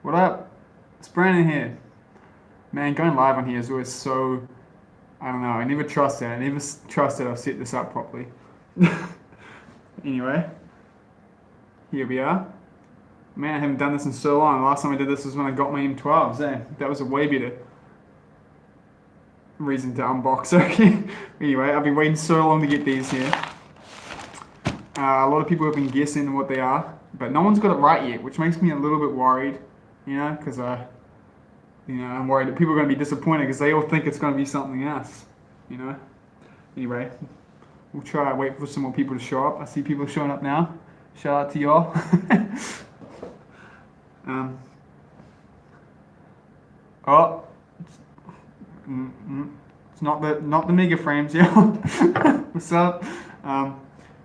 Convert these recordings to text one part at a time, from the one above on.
What up? It's Brandon here. Man, going live on here is always so. I don't know. I never trust that. I never trust that I've set this up properly. Anyway, here we are. Man, I haven't done this in so long. Last time I did this was when I got my M12s. That was a way better reason to unbox. Okay. Anyway, I've been waiting so long to get these here. A lot of people have been guessing what they are, but no one's got it right yet, which makes me a little bit worried. Because I'm worried that people are going to be disappointed because they all think it's going to be something else. You know. Anyway, we'll try and wait for some more people to show up. I see people showing up now. Shout out to y'all. um, oh, it's not the mega frames, yeah. What's up? Um,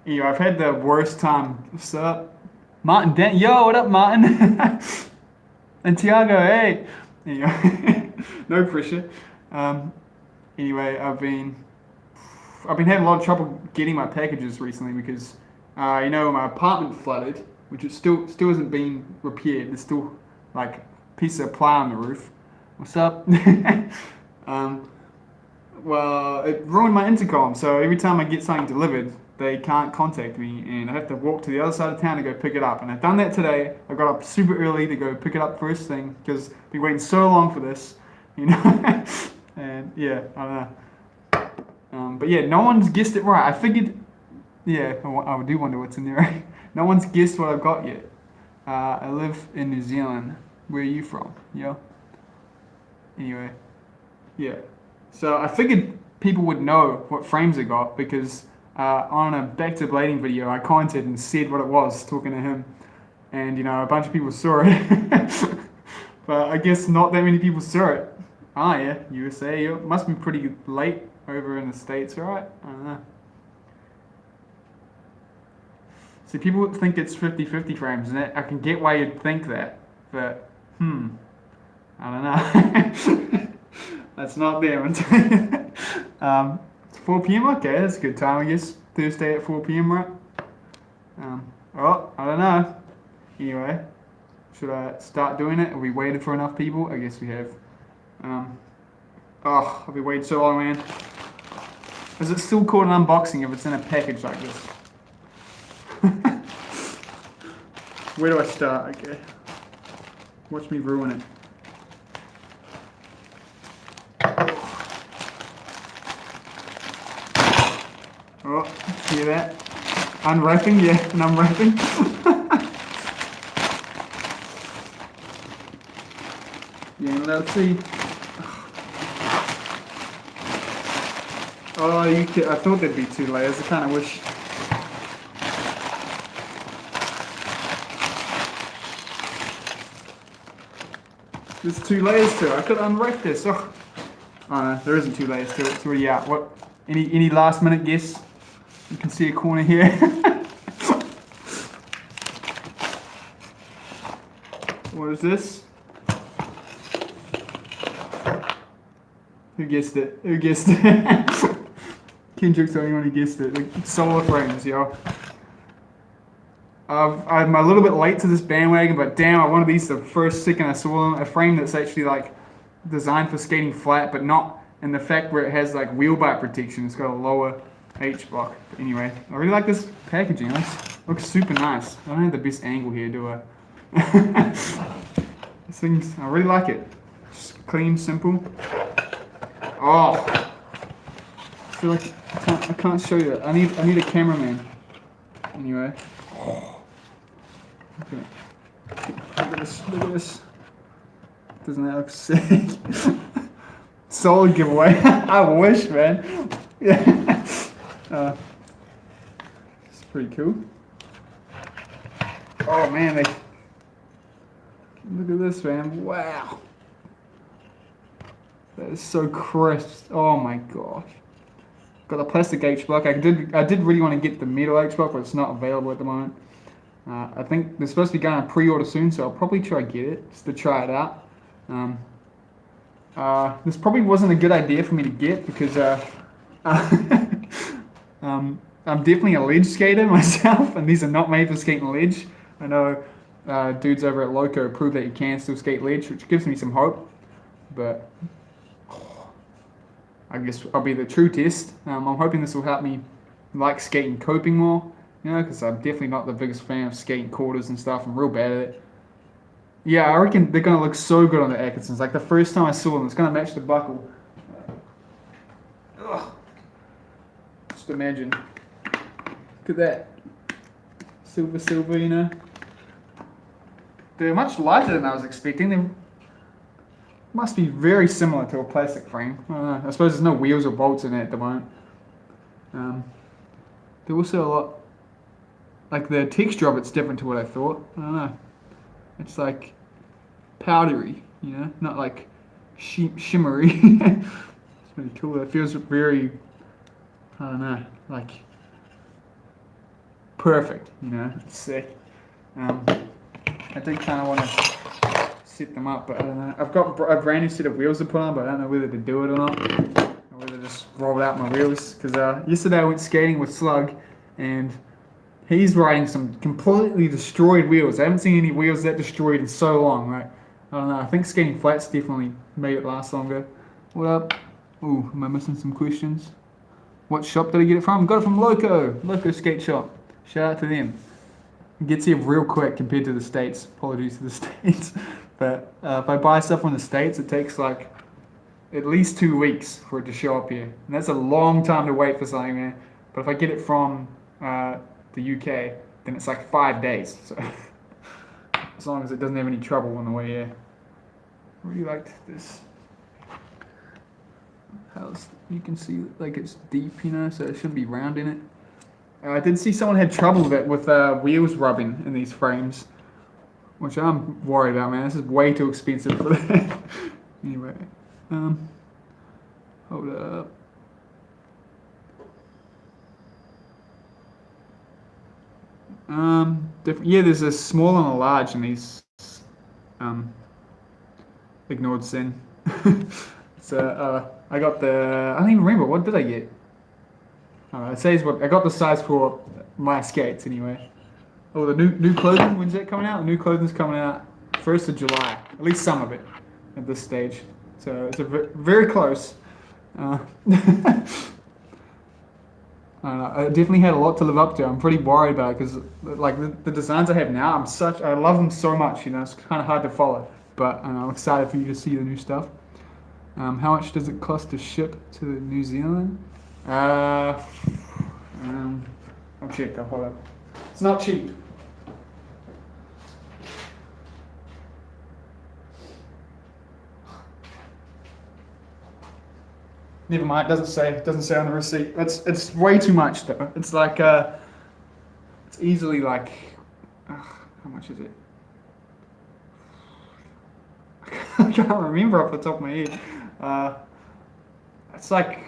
anyway, I've had the worst time. What's up, Martin? Yo, what up, Martin? And Tiago, hey. Anyway, no pressure. Um, anyway, I've been having a lot of trouble getting my packages recently because my apartment flooded, which it still hasn't been repaired. There's still like pieces of ply on the roof. What's up? um, well, it ruined my intercom, so every time I get something delivered, they can't contact me, and I have to walk to the other side of town to go pick it up. And I've done that today. I got up super early to go pick it up first thing because I've been waiting so long for this, you know. And yeah, I don't know. But yeah, no one's guessed it right. I figured, yeah, I do wonder what's in there. Right? No one's guessed what I've got yet. I live in New Zealand. Where are you from? Yo. Anyway, yeah. So I figured people would know what frames I got because on a back to blading video, I commented and said what it was, talking to him, and a bunch of people saw it. But I guess not that many people saw it. Ah, yeah, USA. It must be pretty late over in the States, right? I don't know. See, people think it's 50-50 frames, and I can get why you'd think that, but, I don't know. That's not them. It's 4 p.m. Okay, that's a good time, I guess. Thursday at 4 p.m., right? I don't know. Anyway, should I start doing it? Have we waited for enough people? I guess we have. I've been waiting so long, man. Is it still called an unboxing if it's in a package like this? Where do I start? Okay. Watch me ruin it. Oh, hear that? Unwrapping, yeah, and unwrapping. Yeah, let's see. Oh, I thought there'd be 2 layers. I kind of wish. There's 2 layers to it. I could unwrap this. Oh, no, there isn't 2 layers to it. It's already out. What? Any last minute guess? You can see a corner here. What is this? Who guessed it? Who guessed it? Kendrick's the only one who guessed it. Like, solar frames, yo. I'm a little bit late to this bandwagon, but damn, I wanted these the first second I saw them. A frame that's actually like designed for skating flat, but not in the fact where it has like wheel bite protection. It's got a lower H block. But anyway, I really like this packaging. It looks super nice. I don't have the best angle here, do I? This thing's, I really like it. Just clean, simple. Oh, I feel like I can't show you it. I need a cameraman. Anyway. Okay. Look at this. Look at this. Doesn't that look sick? Solid giveaway. I wish, man. Yeah. It's pretty cool. Oh man, look at this, man. Wow. That is so crisp. Oh my gosh. Got a plastic H block. I did really want to get the metal H block, but it's not available at the moment. I think they're supposed to be going on pre-order soon, so I'll probably try to get it just to try it out. This probably wasn't a good idea for me to get because I'm definitely a ledge skater myself, and these are not made for skating ledge. I know dudes over at Loco prove that you can still skate ledge, which gives me some hope. But I guess I'll be the true test. I'm hoping this will help me like skating coping more, because I'm definitely not the biggest fan of skating quarters and stuff. I'm real bad at it. Yeah, I reckon they're going to look so good on the Atkinsons. Like the first time I saw them, it's going to match the buckle. Ugh. Just imagine. Look at that. Silver, They're much lighter than I was expecting. They must be very similar to a plastic frame. I don't know. I suppose there's no wheels or bolts in it at the moment. They're also a lot... Like the texture of it's different to what I thought. I don't know. It's like powdery, not like shimmery. It's pretty cool. It feels very, I don't know, like perfect, It's sick. I do kind of want to set them up, but I don't know. I've got a brand new set of wheels to put on, but I don't know whether to do it or not, or whether to just roll out my wheels. Because yesterday I went skating with Slug, and he's riding some completely destroyed wheels. I haven't seen any wheels that destroyed in so long, right? I don't know. I think skating flats definitely made it last longer. What up? Ooh, am I missing some questions? What shop did I get it from? Got it from Loco Skate Shop. Shout out to them. It gets here real quick compared to the States. Apologies to the States. But if I buy stuff from the States, it takes like at least 2 weeks for it to show up here. And that's a long time to wait for something, man. But if I get it from the UK, then it's like 5 days. So as long as it doesn't have any trouble on the way here. I really liked this house. You can see like it's deep, so it shouldn't be round in it. I did see someone had trouble with it with wheels rubbing in these frames, which I'm worried about, man. This is way too expensive for that. Anyway, hold up. Different. Yeah, there's a small and a large in these. Ignored sin. So I got the. I don't even remember what did I get. It says what I got the size for my skates anyway. Oh, the new clothing. When's that coming out? The new clothing's coming out 1st of July. At least some of it at this stage. So it's very close. I don't know. I definitely had a lot to live up to. I'm pretty worried about it because, like, the designs I have now, I love them so much. It's kind of hard to follow. But I'm excited for you to see the new stuff. How much does it cost to ship to New Zealand? I'll check. I'll hold up. It's not cheap. Never mind. It doesn't say on the receipt. It's way too much though. It's like it's easily like how much is it? I can't remember off the top of my head. It's like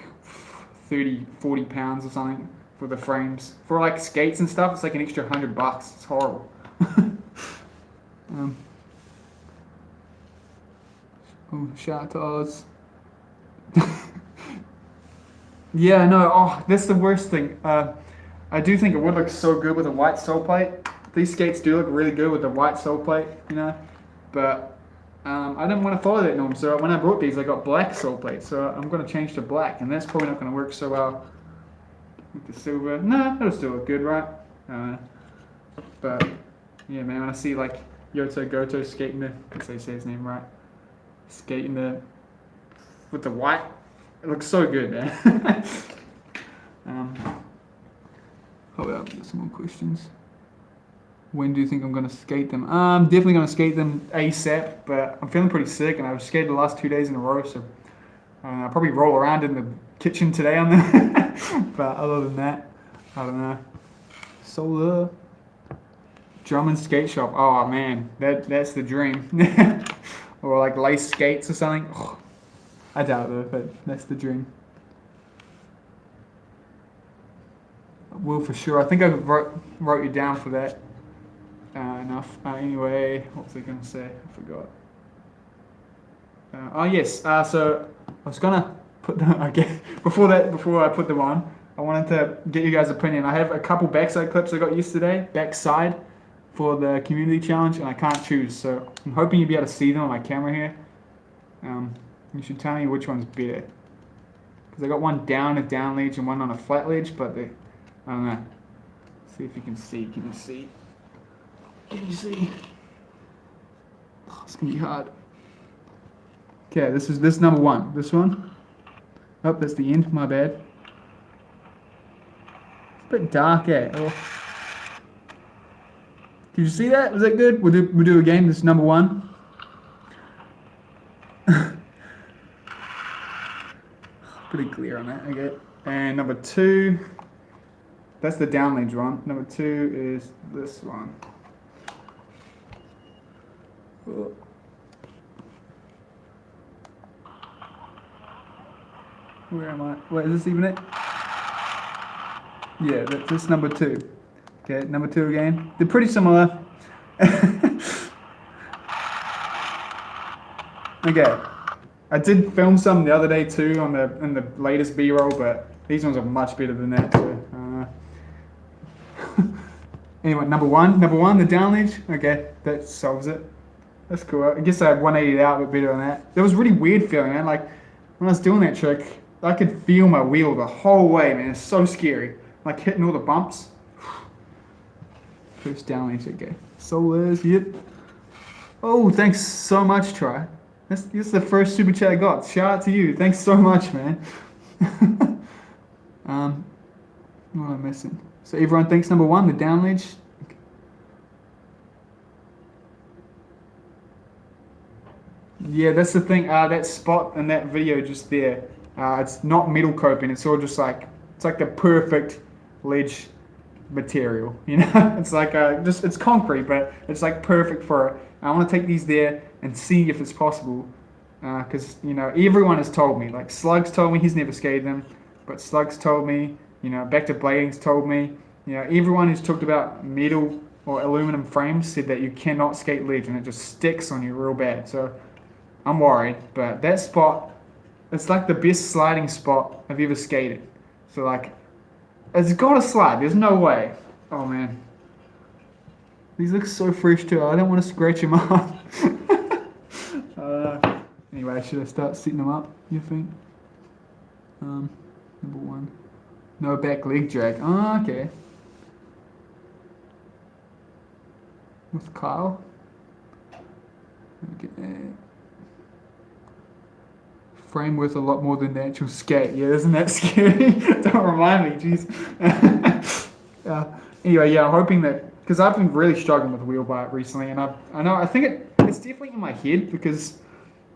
30-40 pounds or something for the frames. For like skates and stuff, it's like an extra $100. It's horrible. Shout out to Oz. Yeah, no. Oh, that's the worst thing. I do think it would look so good with a white sole plate. These skates do look really good with the white sole plate, But I didn't want to follow that norm, so when I brought these, I got black sole plates. So I'm going to change to black, and that's probably not going to work so well with the silver. No, it'll still look good, right? But yeah, man, when I see like Yoto Goto skating I say his name right, skating with the white, it looks so good, man. Hold up, get some more questions. When do you think I'm going to skate them? I'm definitely going to skate them ASAP, but I'm feeling pretty sick, and I've skated the last 2 days in a row, so I'll probably roll around in the kitchen today on them. But other than that, I don't know. Solar Drummond skate shop. Oh man, that's the dream. Or like lace skates or something. Oh, I doubt it, but that's the dream. I will for sure. I think I wrote you down for that. Enough. Anyway, what was I going to say? I forgot. Oh yes. So I was gonna put them again before I put them on. I wanted to get you guys' opinion. I have a couple backside clips I got yesterday. Backside for the community challenge, and I can't choose. So I'm hoping you'll be able to see them on my camera here. You should tell me which one's better. Because I got one down a down ledge and one on a flat ledge, but I don't know. See if you can see. Can you see? Can you see? Oh, it's gonna be hard. Okay, this is number one. This one. Oh, that's the end. My bad. It's a bit dark, eh? Oh. Did you see that? Was that good? We'll do again. This is number one. Pretty clear on that. Okay. And number two. That's the down ledge one. Number two is this one. Oh. Where am I? Wait, is this even it? Yeah, that's number two. Okay, number two again. They're pretty similar. Okay. I did film some the other day too in the latest B-roll, but these ones are much better than that. So, anyway, number one, the down ledge. Okay, that solves it. That's cool. I guess I had 180 out, but better than that. That was really weird feeling, man. Like when I was doing that trick, I could feel my wheel the whole way, man. It's so scary. Like hitting all the bumps. First down ledge, okay. Solars, yep. Oh, thanks so much, Troy. This is the first super chat I got. Shout out to you. Thanks so much, man. What am I missing? So everyone thinks number one, the down ledge. Okay. Yeah, that's the thing. That spot in that video just there. It's not metal coping. It's all just it's like the perfect ledge material. You know, it's like it's concrete, but it's like perfect for it. I want to take these there and see if it's possible, because you know everyone has told me. Like Slugs told me he's never skated them, but Slugs told me, you know, Back to Blading's told me, you know, everyone who's talked about metal or aluminum frames said that you cannot skate ledge and it just sticks on you real bad. So I'm worried, but that spot, it's like the best sliding spot I've ever skated. So like, it's got to slide. There's no way. Oh man. These look so fresh too. I don't want to scratch them up. Anyway, should I start setting them up, you think? Number one. No back leg drag. Oh, okay. With Kyle. Okay. Frame worth a lot more than the actual skate. Yeah, isn't that scary? Don't remind me, jeez. Anyway, yeah, I'm hoping that, because I've been really struggling with wheel bite recently, and I think it's definitely in my head, because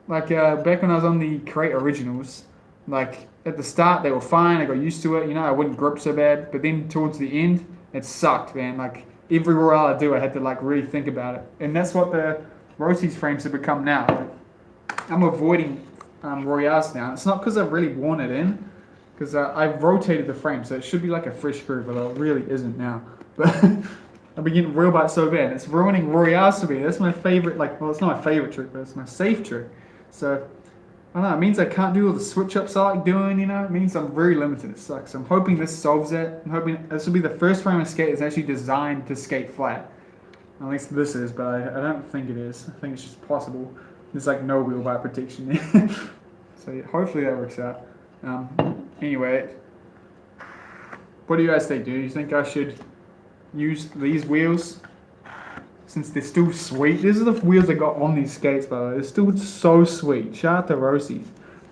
like back when I was on the Crate Originals, like at the start they were fine, I got used to it, you know, I wouldn't grip so bad, but then towards the end it sucked, man. Like every roll I do I had to like really think about it, and that's what the Rosie's frames have become now. Like, I'm avoiding Royales now. It's not because I've really worn it in, because I've rotated the frame, so it should be like a fresh screw, but it really isn't now. But I've been getting wheel bite so bad. It's ruining Royales to me. That's my favorite, like, well, it's not my favorite trick, but it's my safe trick. So, I don't know, it means I can't do all the switch ups I like doing, you know? It means I'm very limited. It sucks. So I'm hoping this solves that. I'm hoping this will be the first frame I skate that's actually designed to skate flat. At least this is, but I don't think it is. I think it's just possible. There's like no wheel bite protection there. So yeah, hopefully that works out. Anyway, what do you guys think? Do you think I should use these wheels since they're still sweet? These are the wheels I got on these skates, by the way. They're still so sweet. Shout out to Rosie.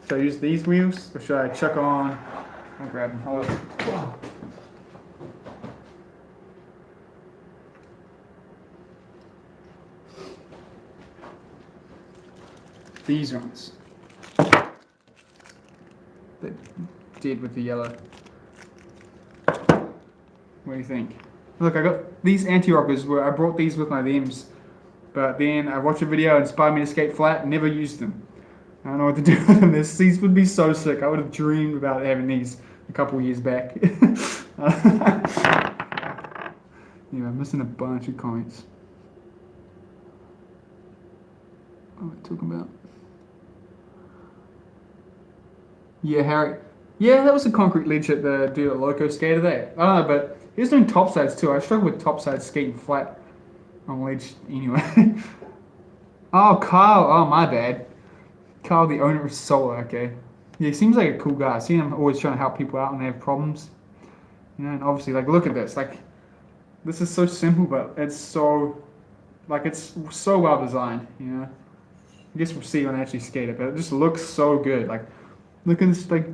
Should I use these wheels or should I chuck on? I'll grab them. Hold on. These ones. They're dead with the yellow. What do you think? Look, I got these anti-rockers. I brought these with my limbs, but then I watched a video that inspired me to skate flat and never used them. I don't know what to do with them. These would be so sick. I would have dreamed about having these a couple of years back. Yeah, I'm missing a bunch of comments. What am I talking about? Yeah, Harry. Yeah, that was a concrete ledge at the Loco skater there. I don't know, but he was doing topsides too. I struggle with topside skating flat on ledge anyway. Oh, Kyle. Oh, my bad. Kyle, the owner of Solar. Okay. Yeah, he seems like a cool guy. I see him always trying to help people out when they have problems. You know, and obviously, like, look at this. Like, this is so simple, but it's so, like, it's so well designed. You know. I guess we'll see when I actually skate it, but it just looks so good. Like, look at this. Like,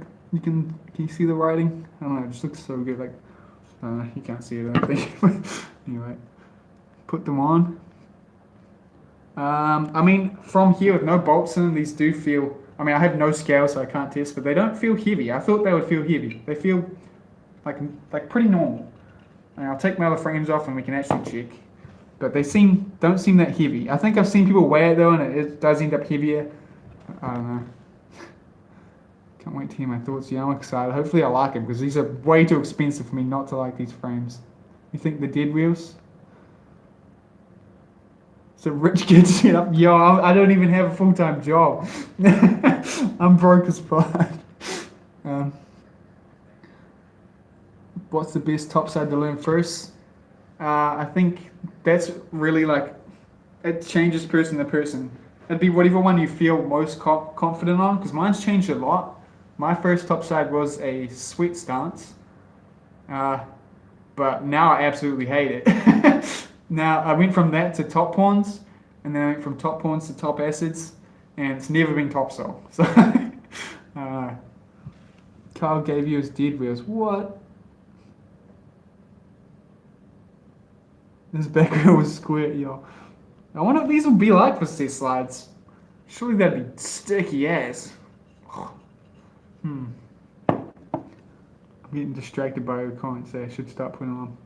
can you see the writing? I don't know. It just looks so good. Like, you can't see it. I don't think. Anyway, put them on. I mean, from here with no bolts in them, these do feel. I mean, I have no scale, so I can't test, but they don't feel heavy. I thought they would feel heavy. They feel like pretty normal. And I'll take my other frames off, and we can actually check. But they don't seem that heavy. I think I've seen people wear it though, and it does end up heavier. I don't know. Can't wait to hear my thoughts. Yeah, I'm excited. Hopefully, I like them because these are way too expensive for me not to like these frames. You think the dead wheels? So rich kid shit up. Yo, I don't even have a full-time job. I'm broke as fuck. Um, what's the best topside to learn first? I think that's really like it changes person to person. It'd be whatever one you feel most confident on, because mine's changed a lot. My first topside was a sweat stance, uh, but now I absolutely hate it. Now I went from that to top pawns, and then I went from top pawns to top acids, and it's never been topsail. So uh, Carl gave you his dead wheels. What? This background was square, yo. I wonder what these will be like for set slides. Surely that'd be sticky ass. Hmm. I'm getting distracted by your comments there. I should start putting them on.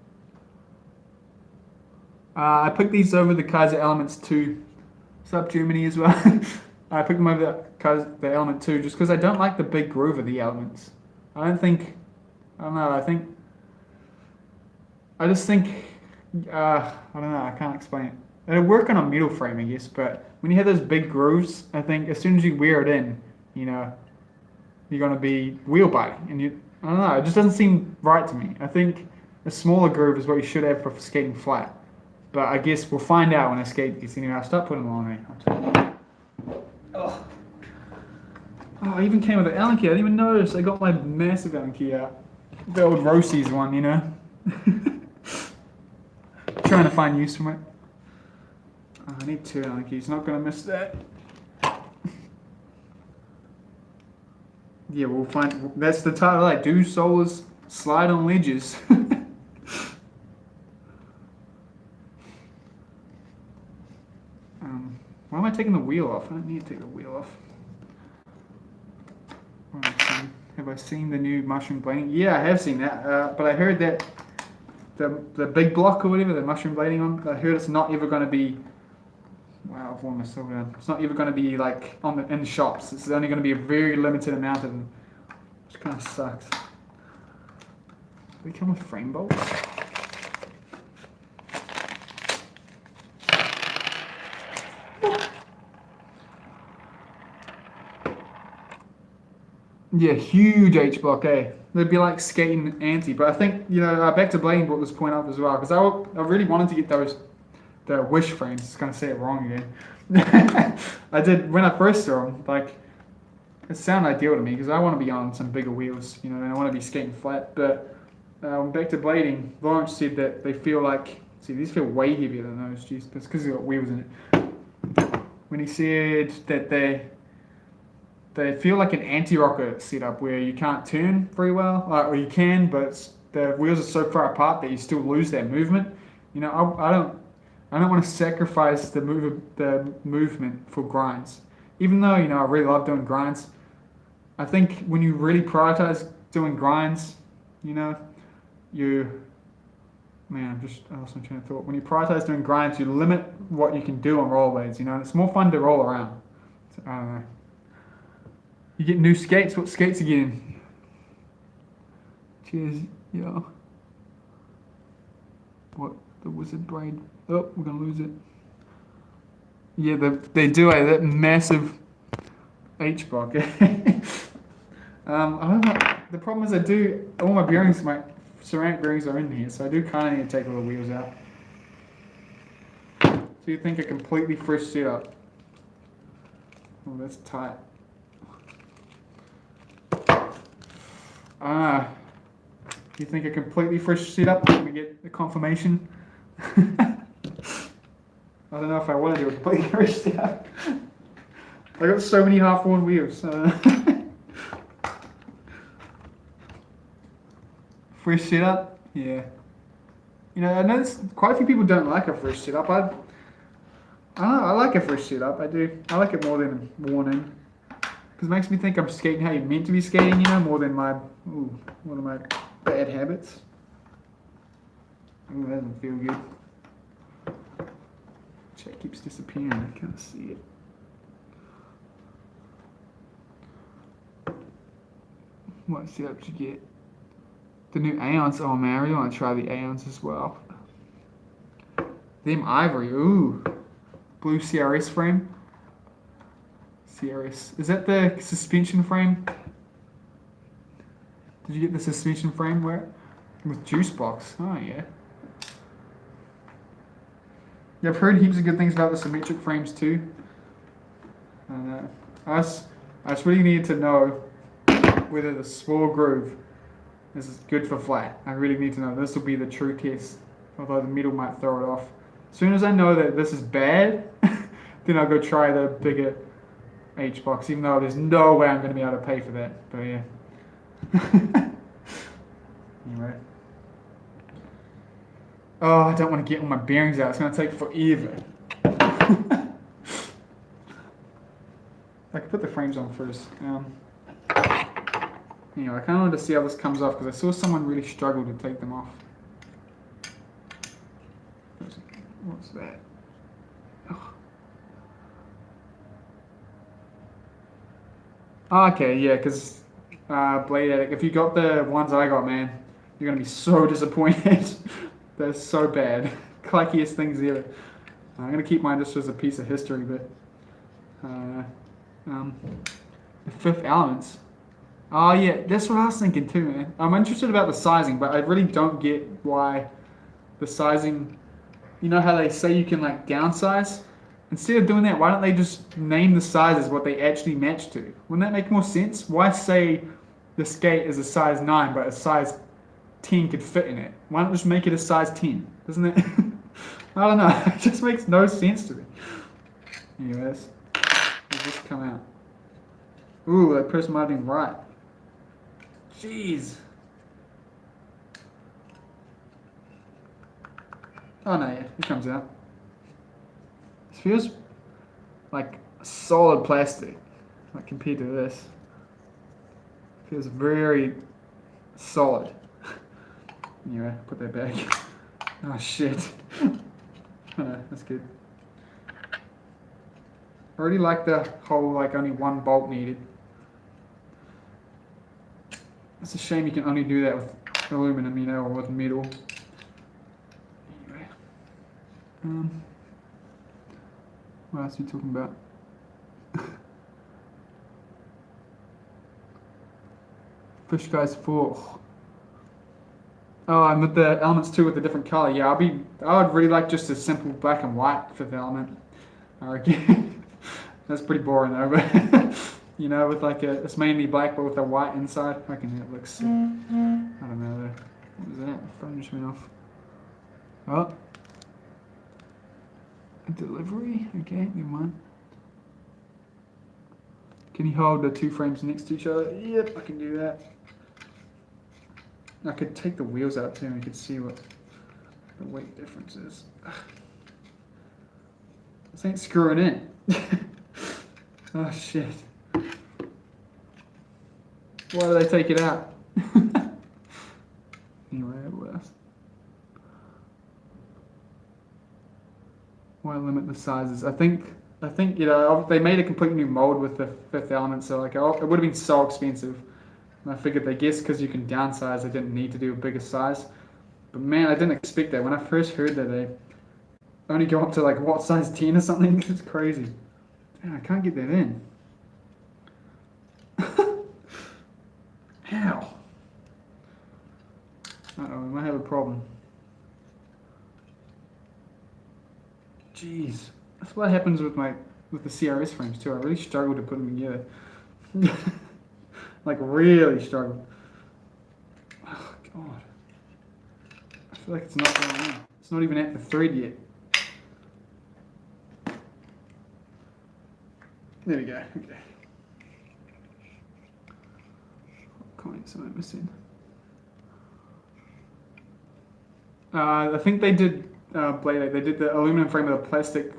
I picked these over the Kaiser Elements 2. Sub Germany as well. I picked them over the Element 2 just because I don't like the big groove of the Elements. I don't know, I just think, I don't know, I can't explain it. It'll work on a metal frame, I guess, but when you have those big grooves, I think as soon as you wear it in, you know, you're going to be wheel biting. And I don't know, it just doesn't seem right to me. I think a smaller groove is what you should have for skating flat. But I guess we'll find out when I skate these. Anyway, I'll start putting them on me. Oh. Oh, I even came with an Allen key. I didn't even notice. I got my massive Allen key out. The old Rosie's one, you know. Trying to find use for it. Oh, I need 2 Allen keys. Not going to miss that. Yeah, we'll find. That's the title. I do solos slide on ledges. Why am I taking the wheel off? I don't need to take the wheel off. Have I seen the new mushroom blading? Yeah, I have seen that. But I heard that the big block or whatever, the mushroom blading on, I heard it's not ever going to be. Wow, I've worn my silver down. It's not ever going to be like in the shops. It's only going to be a very limited amount of them, which kind of sucks. Do they come with frame bolts? Yeah, huge H block, eh? They'd be like skating anti, but I think, you know, back to Blaine brought this point up as well, because I really wanted to get the Wish frames. It's going to say it wrong again. I did, when I first saw them, like, it sounded ideal to me, because I want to be on some bigger wheels, you know, and I want to be skating flat, but back to blading, Lawrence said that they feel like, see, these feel way heavier than those, jeez, that's because they've got wheels in it. When he said that they feel like an anti-rocker setup where you can't turn very well, or you can, but the wheels are so far apart that you still lose that movement. You know, I don't want to sacrifice the movement for grinds. Even though, you know, I really love doing grinds, I think when you really prioritize doing grinds, you know, I lost my train of thought. When you prioritize doing grinds, you limit what you can do on rollerblades, you know, and it's more fun to roll around. So, I don't know. You get new skates. What skates are you getting? Cheers, yo. What? The wizard braid. Oh, we're gonna lose it. Yeah, they do that massive H block. I don't know. The problem is all my bearings, my ceramic bearings are in here, so I do kind of need to take all the wheels out. So you think a completely fresh setup? Oh, that's tight. You think a completely fresh setup? Let me get the confirmation. I don't know if I want to do a completely fresh setup. I got so many half-worn wheels. Fresh setup? Yeah. You know, I noticed quite a few people don't like a fresh setup. I don't know, I like a fresh setup. I do. I like it more than a warning. Because it makes me think I'm skating how you're meant to be skating, you know, more than one of my bad habits. Ooh, that doesn't feel good. Chat keeps disappearing. I can't see it. What setup did you get? The new Aeons. Oh man, I really want to try the Aeons as well. Them Ivory. Ooh. Blue CRS frame. CRS. Is that the suspension frame? Did you get the suspension frame where? With juice box. Oh yeah. Yeah, I've heard heaps of good things about the symmetric frames too. And I just really need to know whether the small groove is good for flat. I really need to know. This will be the true test. Although the middle might throw it off. As soon as I know that this is bad, then I'll go try the bigger H box, even though there's no way I'm going to be able to pay for that. But yeah. Anyway. Oh, I don't want to get all my bearings out. It's going to take forever. I could put the frames on first. Anyway, I kind of wanted to see how this comes off because I saw someone really struggle to take them off. What's that? Oh, okay, yeah, because Blade Addict, if you got the ones I got, man, you're going to be so disappointed. They're so bad. Cluckiest things ever. I'm going to keep mine just as a piece of history, but the Fifth Elements. Oh yeah, that's what I was thinking too, man. I'm interested about the sizing, but I really don't get why the sizing. You know how they say you can like downsize? Instead of doing that, why don't they just name the sizes what they actually match to? Wouldn't that make more sense? Why say the skate is a size 9, but a size 10 could fit in it? Why not just make it a size 10? Doesn't it? I don't know. It just makes no sense to me. Anyways, let's just come out. Ooh, that person might have been right. Jeez. Oh no, yeah, it comes out. This feels like solid plastic, like compared to this. It feels very solid. Anyway, put that back. Oh shit. That's good. I already like the whole like only one bolt needed. It's a shame you can only do that with aluminum, you know, or with metal. Anyway. What else are you talking about? Fish Guys 4. Oh, and with the elements too with a different color. Yeah, I would really like just a simple black and white fifth element. I reckon. That's pretty boring though, but you know, with like it's mainly black but with a white inside. I reckon it looks sick. I don't know though. What was that? Phone just went off. Oh. A delivery? Okay, never mind. Can you hold the two frames next to each other? Yep, I can do that. I could take the wheels out too and you could see what the weight difference is. This ain't screwing in. Oh shit. Why did I take it out? Anyway, what else? Why limit the sizes? I think you know they made a completely new mold with the fifth element, so like it would have been so expensive. And I figured they guess because you can downsize, they didn't need to do a bigger size. But man, I didn't expect that. When I first heard that they only go up to like what size 10 or something, it's crazy. Man, I can't get that in. How? Uh-oh, we might have a problem. Jeez, that's what happens with the CRS frames too. I really struggle to put them together. Like really struggle. Oh God, I feel like it's not going on. It's not even at the thread yet. There we go. Okay. Coins am I missing? I think they did blade. They did the aluminum frame with a plastic.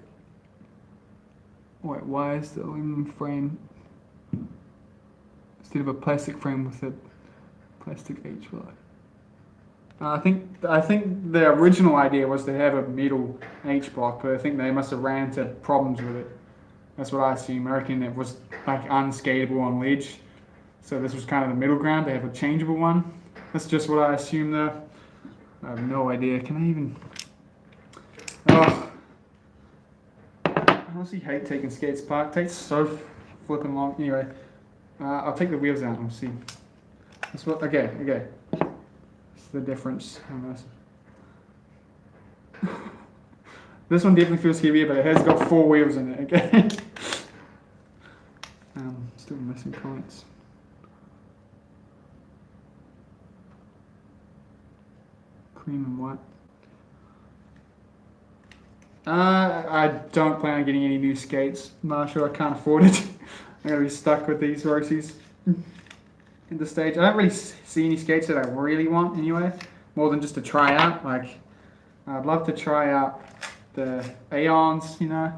Wait, why is the aluminum frame instead of a plastic frame with a plastic H-block? I think the original idea was to have a metal H-block, but I think they must have ran into problems with it. That's what I assume. I reckon it was like unskatable on ledge, so this was kind of the middle ground. They have a changeable one. That's just what I assume though. I have no idea. Can I even? Oh, I honestly hate taking skates apart. It takes so flipping long. Anyway, I'll take the wheels out and we'll see. That's what. Okay. That's the difference on this. This one definitely feels heavier, but it has got 4 wheels in it. Okay. Still missing points. Cream and white. I don't plan on getting any new skates, Marshall. I can't afford it. I'm gonna be stuck with these Rossies in the stage. I don't really see any skates that I really want anyway, more than just to try out. Like, I'd love to try out the Aeons, you know.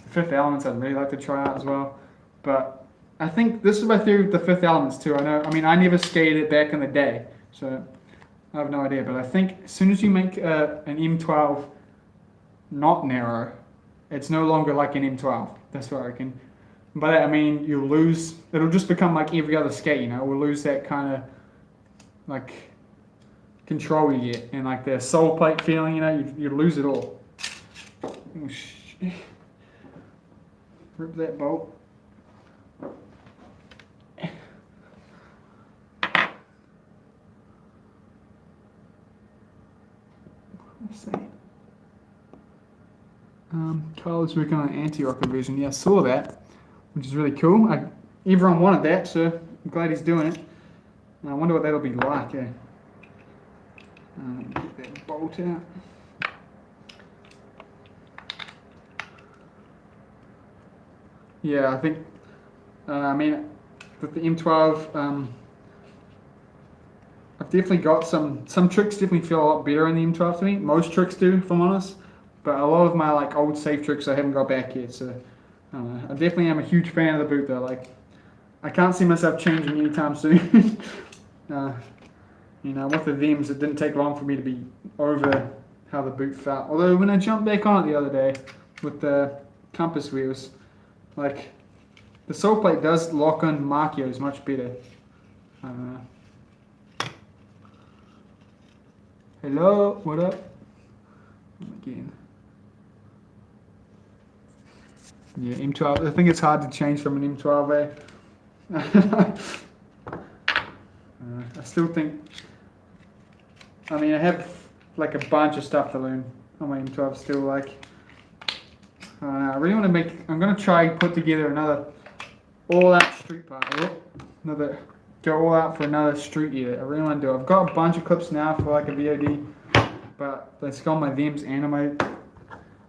Fifth Elements I'd really like to try out as well. But I think this is my theory with the Fifth Elements too. I mean, I never skated it back in the day, so I have no idea. But I think as soon as you make an M12 not narrow, it's no longer like an M12. That's what I reckon. By that I mean you lose. It'll just become like every other skate. You know, we'll lose that kind of like control you get and like the sole plate feeling. You know, you lose it all. Oh, shit. Rip that bolt. Let's see. Carl's working on an anti-rocker version. Yeah, I saw that, which is really cool. Everyone wanted that, so I'm glad he's doing it. And I wonder what that'll be like. Yeah. Get that bolt out. Yeah, I think. I mean, with the M12, I've definitely got some tricks. Definitely feel a lot better in the M12 to me. Most tricks do, if I'm honest. But a lot of my like old safe tricks I haven't got back yet. So I don't know. I definitely am a huge fan of the boot though. Like, I can't see myself changing anytime soon. You know, with the Vims, it didn't take long for me to be over how the boot felt. Although when I jumped back on it the other day with the compass wheels, like the sole plate does lock on Marchios much better. I don't know. Hello, what up? Again. Yeah, M12. I think it's hard to change from an M12A. I still think. I mean, I have like a bunch of stuff to learn on my M12 still. Like, I really want to make. I'm gonna try put together another all-out street part. Go all out for another street edit. I really want to do it. I've got a bunch of clips now for like a VOD, but let's go on my Vims and my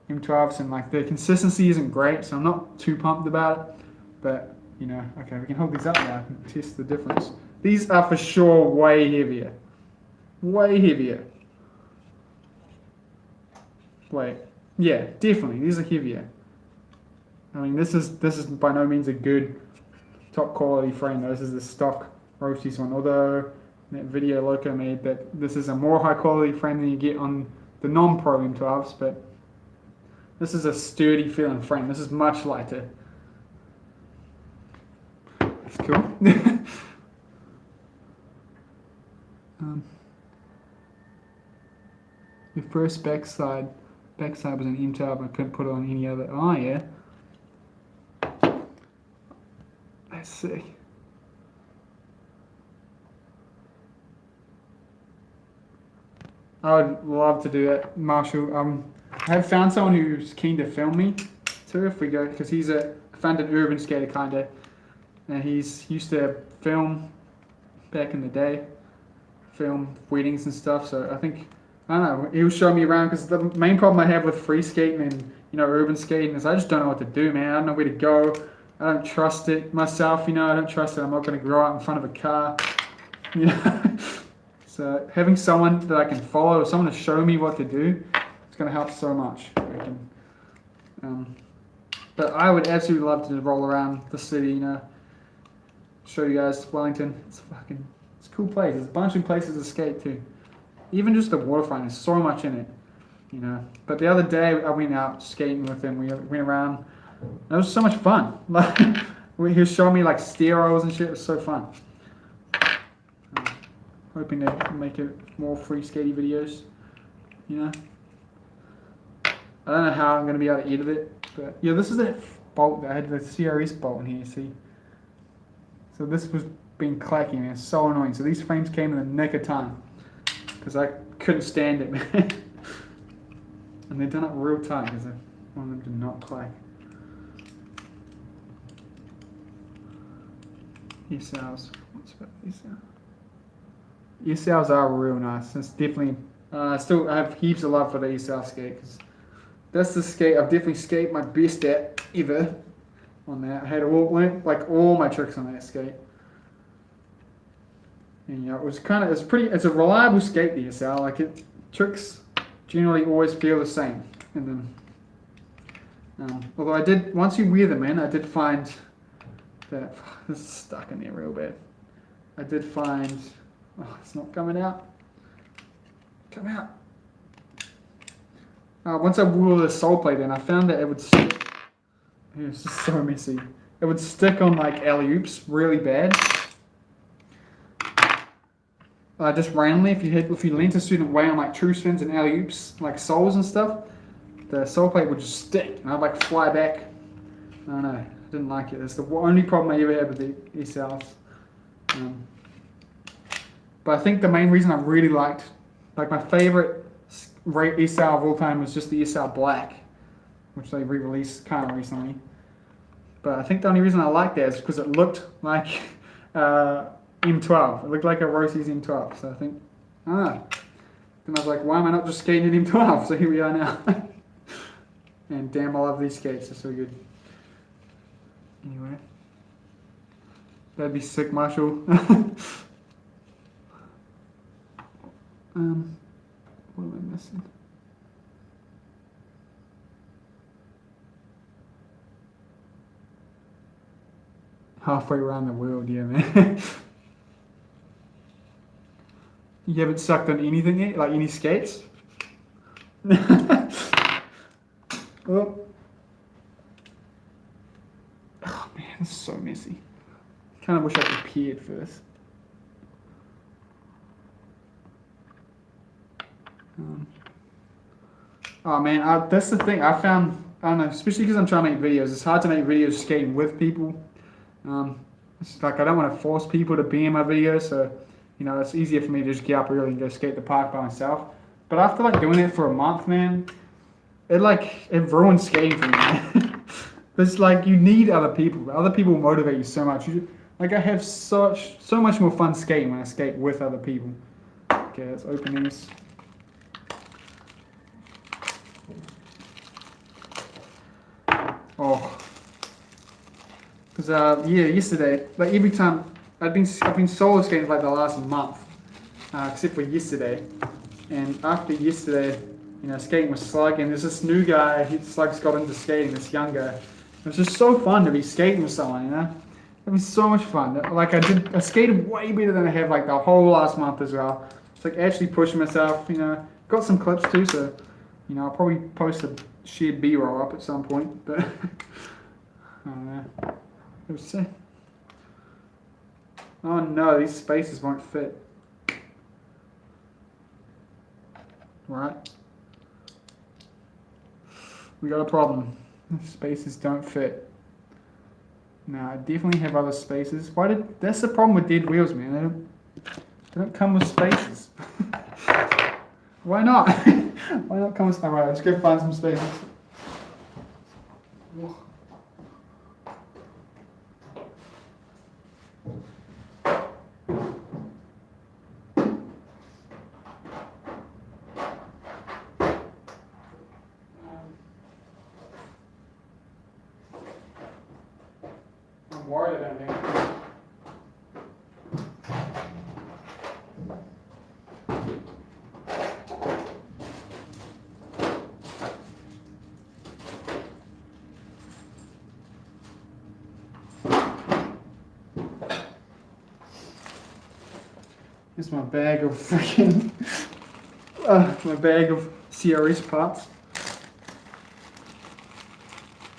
M12s, and like the consistency isn't great, so I'm not too pumped about it. But you know, okay, we can hold these up now and test the difference. These are for sure way heavier. Way heavier. Wait, yeah, definitely. These are heavier. I mean, this is by no means a good top quality frame though. This is the stock Rossies one. Although that video Loco made that this is a more high quality frame than you get on the non-pro M12s, but this is a sturdy feeling frame. This is much lighter. That's cool. The first backside was an M12. I couldn't put it on any other. Oh yeah. Let's see. I would love to do that, Marshall. I have found someone who's keen to film me too if we go, because I found an urban skater kind of, and he's used to film back in the day, film weddings and stuff. So I don't know, he'll show me around, because the main problem I have with free skating and urban skating is I just don't know what to do, man. I don't know where to go. I don't trust it myself, I don't trust that I'm not going to grow out in front of a car, So having someone that I can follow, or someone to show me what to do, it's going to help so much, I reckon. But I would absolutely love to roll around the city, show you guys Wellington. It's a cool place. There's a bunch of places to skate too. Even just the waterfront, there's so much in it, But the other day I went out skating with him. We went around. It was so much fun. Like he was showing me like stair rolls and shit. It was so fun. Hoping to make it more free skatey videos. I don't know how I'm going to be able to edit it, but yeah, this is that bolt that I had, the CRS bolt in here, see? So this was being clacky, man. It's so annoying. So these frames came in the nick of time, because I couldn't stand it, man. And they're done up real tight, because I want them to not clack. ESLs. What's about ESL? ESLs are real nice. It's definitely. I have heaps of love for the ESL skate, because that's the skate I've definitely skated my best at ever on that. I had all my tricks on that skate. And it's a reliable skate, the ESL. Tricks generally always feel the same. And then, although once you wear them in, I did find that, this is stuck in there real bad. I did find, it's not coming out. Come out. Once I wore the sole plate in, I found that it would stick. It's just so messy. It would stick on like alley-oops really bad. Just randomly, if you leant a certain way on like true spins and alley-oops, like soles and stuff, the sole plate would just stick, and I'd like fly back. I don't know. I didn't like it. It's the only problem I ever had with the ESLs. But I think the main reason I really liked, like my favorite ESL of all time was just the ESL Black, which they re-released kind of recently. But I think the only reason I liked that is because it looked like M12. It looked like a Rosie's M12. So I think, I don't know. Then I was like, why am I not just skating at M12? So here we are now. And damn, I love these skates. They're so good. Anyway. That'd be sick, Marshall. What am I missing? Halfway around the world, yeah, man. You haven't sucked on anything yet? Like any skates? Oh. Oh man, this is so messy. Kind of wish I prepared for this. Oh man, that's the thing. I found, I don't know, especially because I'm trying to make videos, it's hard to make videos skating with people. It's like I don't want to force people to be in my videos, so it's easier for me to just get up early and go skate the park by myself. But after like doing it for a month, man, it ruins skating for me, man. It's like you need other people. Other people motivate you so much. I have so much more fun skating when I skate with other people. Okay, let's open these. Oh, because yesterday, like every time I've been solo skating for like the last month, except for yesterday. And after yesterday, skating was slugging. There's this new guy. Slugs got into skating. This young guy. It was just so fun to be skating with someone. It was so much fun. Like I skated way better than I have like the whole last month as well. It's like actually pushing myself. Got some clips too, so I'll probably post a shared B-roll up at some point. But I don't know. It was sick. Oh no, these spaces won't fit. Right. We got a problem. The spaces don't fit. No, I definitely have other spaces. That's the problem with dead wheels, man. They don't come with spaces. Why not? Why not come? Alright, let's go find some space. I'm worried about that. Here's my bag of freaking my bag of CRS parts.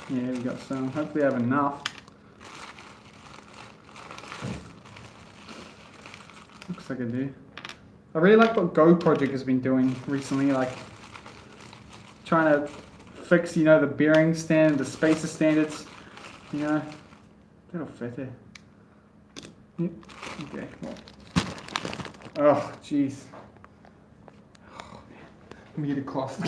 Yeah, we got some. Hopefully, I have enough. Looks like I do. I really like what Go Project has been doing recently, like trying to fix, the bearing stand, the spacer standards, that'll fit there. Yep. Okay. Oh, jeez. Oh, man. Let me get a cloth.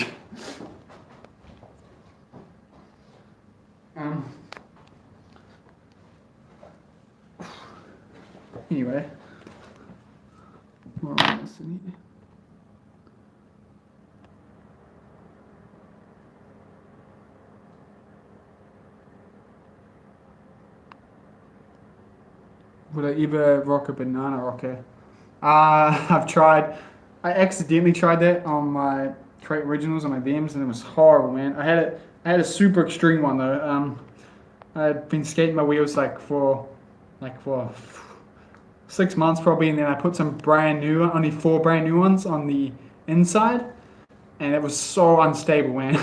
Anyway. What else I need? Would I ever rock a banana rocker? I've tried. I accidentally tried that on my Crate Originals on my VMs, and it was horrible, man. I had a super extreme one though. I had been skating my wheels for 6 months probably, and then I put some only 4 brand new ones on the inside, and it was so unstable, man.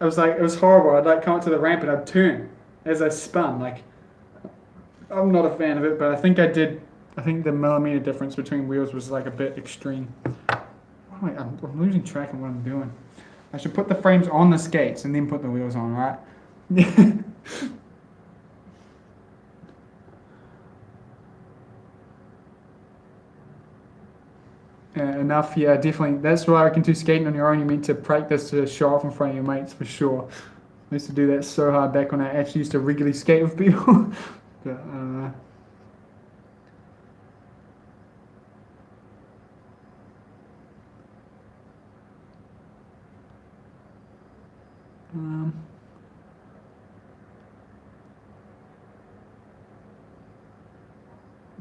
It was horrible. I'd come up to the ramp and I'd turn as I spun. I'm not a fan of it, but I think the millimeter difference between wheels was a bit extreme. Wait, I'm losing track of what I'm doing. I should put the frames on the skates and then put the wheels on, right? Enough, yeah, definitely. That's what I reckon too. Skating on your own, you meant to practice to show off in front of your mates for sure. I used to do that so hard back when I actually used to regularly skate with people. But,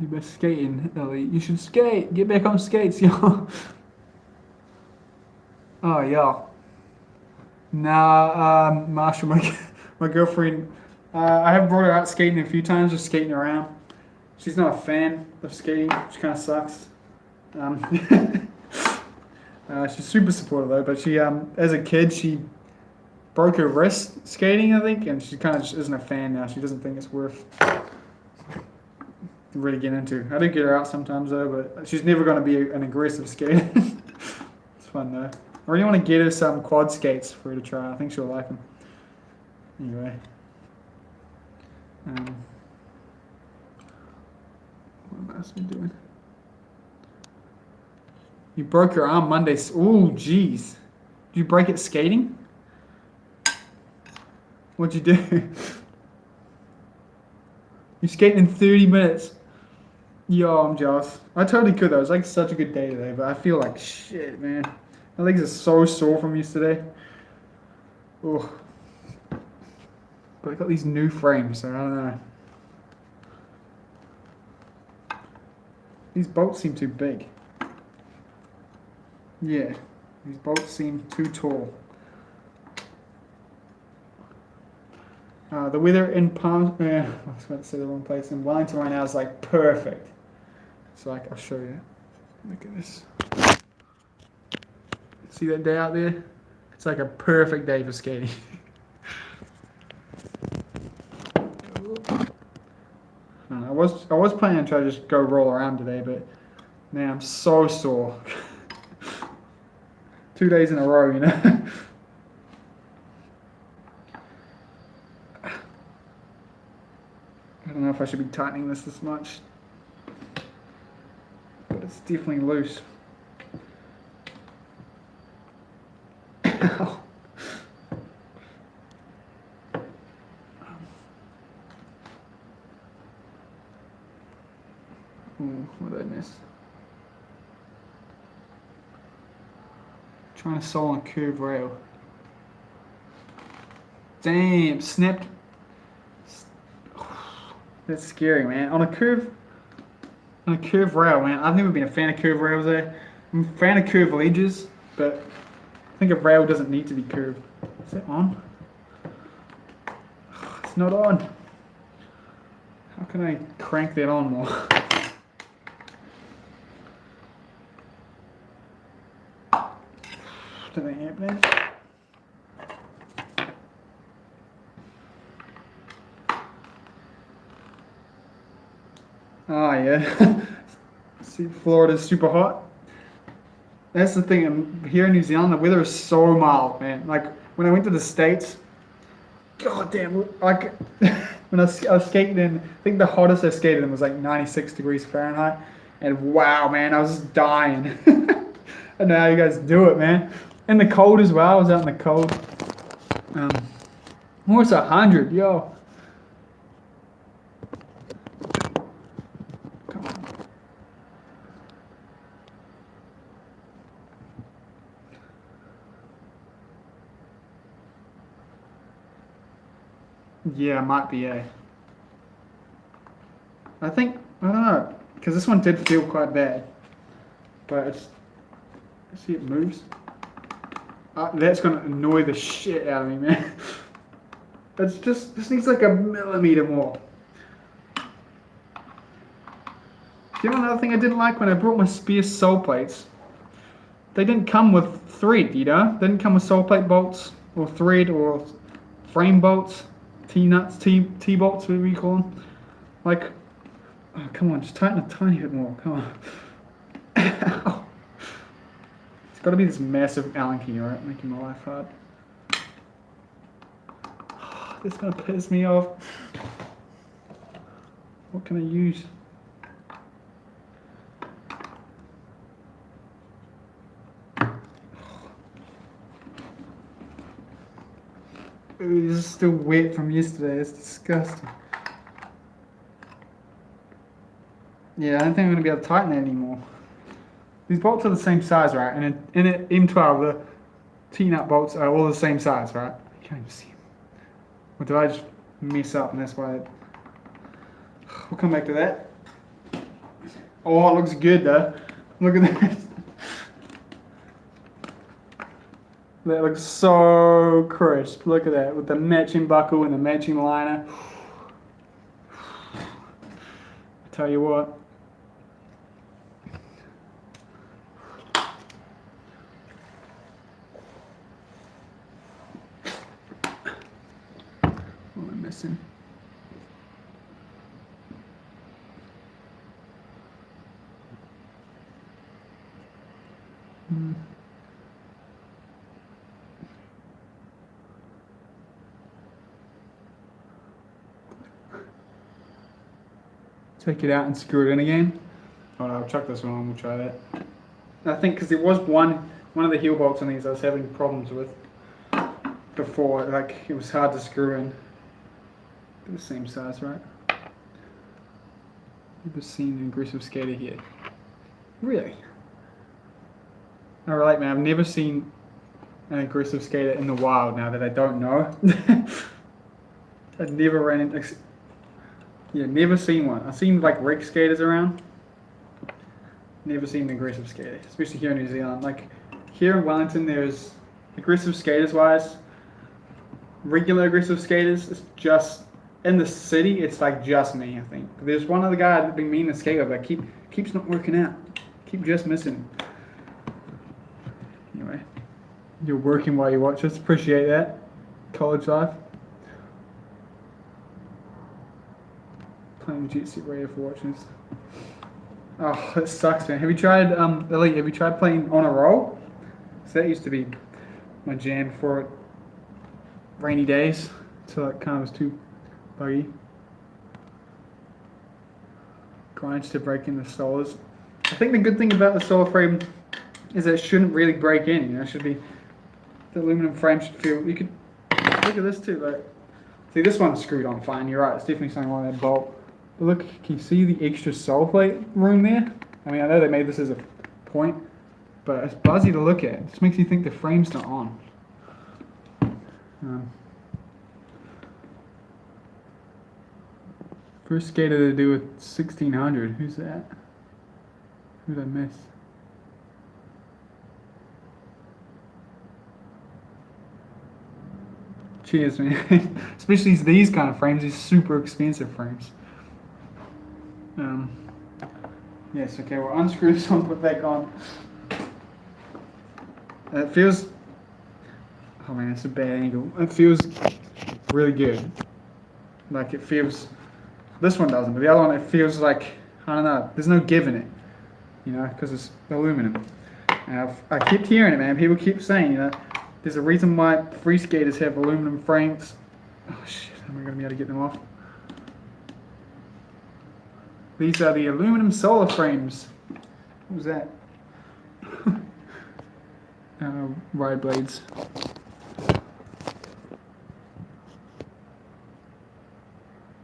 you best skating, Ellie. You should skate. Get back on skates, yo. Oh, yo. Nah, Marshall, my girlfriend. I have brought her out skating a few times, just skating around. She's not a fan of skating, which kind of sucks. She's super supportive though, but she, as a kid, she broke her wrist skating, I think, and she kind of just isn't a fan now. She doesn't think it's worth really getting into. I do get her out sometimes though, but she's never going to be an aggressive skater. It's fun though. I really want to get her some quad skates for her to try. I think she'll like them. Anyway. What else am I doing? You broke your arm Monday. Oh, jeez. Did you break it skating? What'd you do? You skated in 30 minutes. Yo, I'm jealous. I totally could though. It was such a good day today, but I feel like shit, man. My legs are so sore from yesterday. Oh. But I got these new frames, so I don't know. These bolts seem too big. Yeah, these bolts seem too tall. The weather in Palm, I was about to say the wrong place. In Wellington right now is perfect. So I'll show you. Look at this. See that day out there? It's a perfect day for skating. I was planning on trying to just go roll around today, but man, I'm so sore. 2 days in a row, I don't know if I should be tightening this much, but it's definitely loose. Ooh, what did I miss? Trying to solve on curved rail. Damn, snapped. That's scary, man. On a curved rail, man. I've never been a fan of curved rails there. I'm a fan of curved edges, but I think a rail doesn't need to be curved. Is that on? It's not on. How can I crank that on more? That ain't happening. Oh yeah. See, Florida's super hot. That's the thing. Here in New Zealand, the weather is so mild, man. Like when I went to the States, god damn, like when I was skating in, I think the hottest I skated in was like 96 degrees Fahrenheit, and wow, man, I was just dying. I don't know how you guys do it, man. In the cold as well. I was out in the cold. Almost 100, yo. Come on. Yeah, might be a. I think I don't know because this one did feel quite bad, but it's. See, it moves. That's gonna annoy the shit out of me, man. It's just this needs like a millimeter more. You know another thing I didn't like when I brought my Spear sole plates? They didn't come with thread, you know? They didn't come with sole plate bolts or thread or frame bolts, T-nuts, T-bolts, whatever you call them. Like, oh, come on, just tighten a tiny bit more. Come on. It's got to be this massive Allen key, right? Making my life hard. Oh, this is going to piss me off. What can I use? Ooh, this is still wet from yesterday. It's disgusting. Yeah, I don't think I'm going to be able to tighten it anymore. These bolts are the same size, right? And in an M12, the T-nut bolts are all the same size, right? You can't even see them. Or did I just mess up and that's why we'll come back to that. Oh, it looks good though. Look at that. That looks so crisp. Look at that with the matching buckle and the matching liner. I tell you what. What am I missing? Take it out and screw it in again. Oh no, I'll chuck this one on, we'll try that. I think because there was one of the heel bolts on these I was having problems with before, like it was hard to screw in. They're the same size, right? Never seen an aggressive skater here. Really? I relate, man. I've never seen an aggressive skater in the wild now that I don't know. I've never ran into... Yeah, never seen one. I've seen like rig skaters around. Never seen an aggressive skater, especially here in New Zealand. Like here in Wellington, there's aggressive skaters wise, regular aggressive skaters. It's just in the city. It's like just me, I think. There's one other guy I've been meaning to skate with, but keeps not working out. Keep just missing. Anyway, you're working while you watch this. Appreciate that. College life. Playing Jet Set Radio for watching this. Oh, that sucks, man. Have you tried, Elite, have you tried playing on a roll? So that used to be my jam for rainy days, until it kind of was too buggy. Grinds to break in the soles. I think the good thing about the solar frame is that it shouldn't really break in, you know, it should be, the aluminum frame should feel, you could, look at this too, like, see this one's screwed on fine, you're right, it's definitely something wrong with that bolt. But look, can you see the extra sole plate room there? I mean, I know they made this as a point, but it's buzzy to look at. It just makes you think the frame's not on. First skater to do with 1600. Who's that? Who did I miss? Cheers, man. Especially these kind of frames, these super expensive frames. Yes, okay, we'll unscrew this one, put back on. It feels, oh man, it's a bad angle. It feels really good. Like it feels, this one doesn't, but the other one, it feels like, I don't know, there's no give in it, you know, because it's aluminum. And I kept hearing it, man. People keep saying, you know, there's a reason why free skaters have aluminum frames. Oh shit, am I going to be able to get them off? These are the aluminum solar frames. What was that? Ride blades.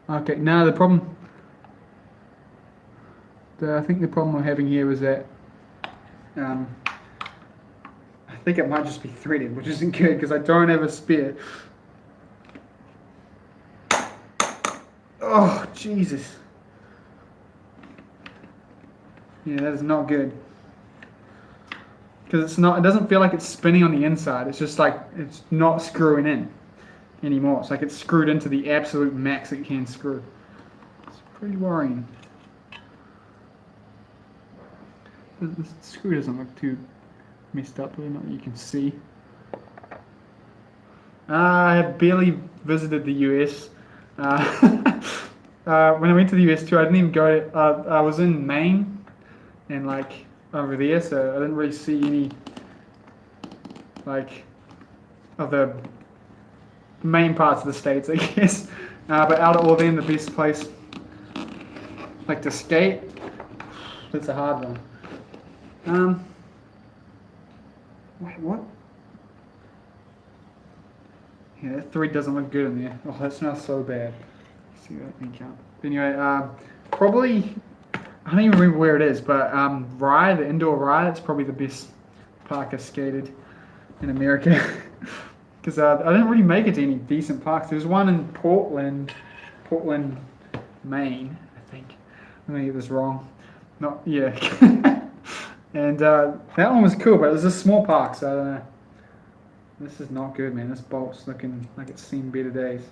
Okay, now the problem. I think the problem I'm having here is that I think it might just be threaded, which isn't good because I don't have a spare. Oh, Jesus. Yeah, that is not good. Because it doesn't feel like it's spinning on the inside. It's just like, it's not screwing in anymore. It's like it's screwed into the absolute max it can screw. It's pretty worrying. The screw doesn't look too messed up, really, not that you can see. I have barely visited the US. When I went to the US too, I didn't even go to, I was in Maine and like over there, so I didn't really see any like of the main parts of the states, I guess. But out of all them, the best place like to skate, that's a hard one. Wait, what? Yeah, that thread doesn't look good in there. Oh, that smells so bad. Let's see what I can count. Anyway, probably, I don't even remember where it is, but Rye, the indoor Rye, that's probably the best park I skated in America. Because I didn't really make it to any decent parks. There's one in Portland, Maine, I think. Let me get this wrong. Not, yeah. And that one was cool, but it was a small park, so I don't know. This is not good, man. This bolt's looking like it's seen better days.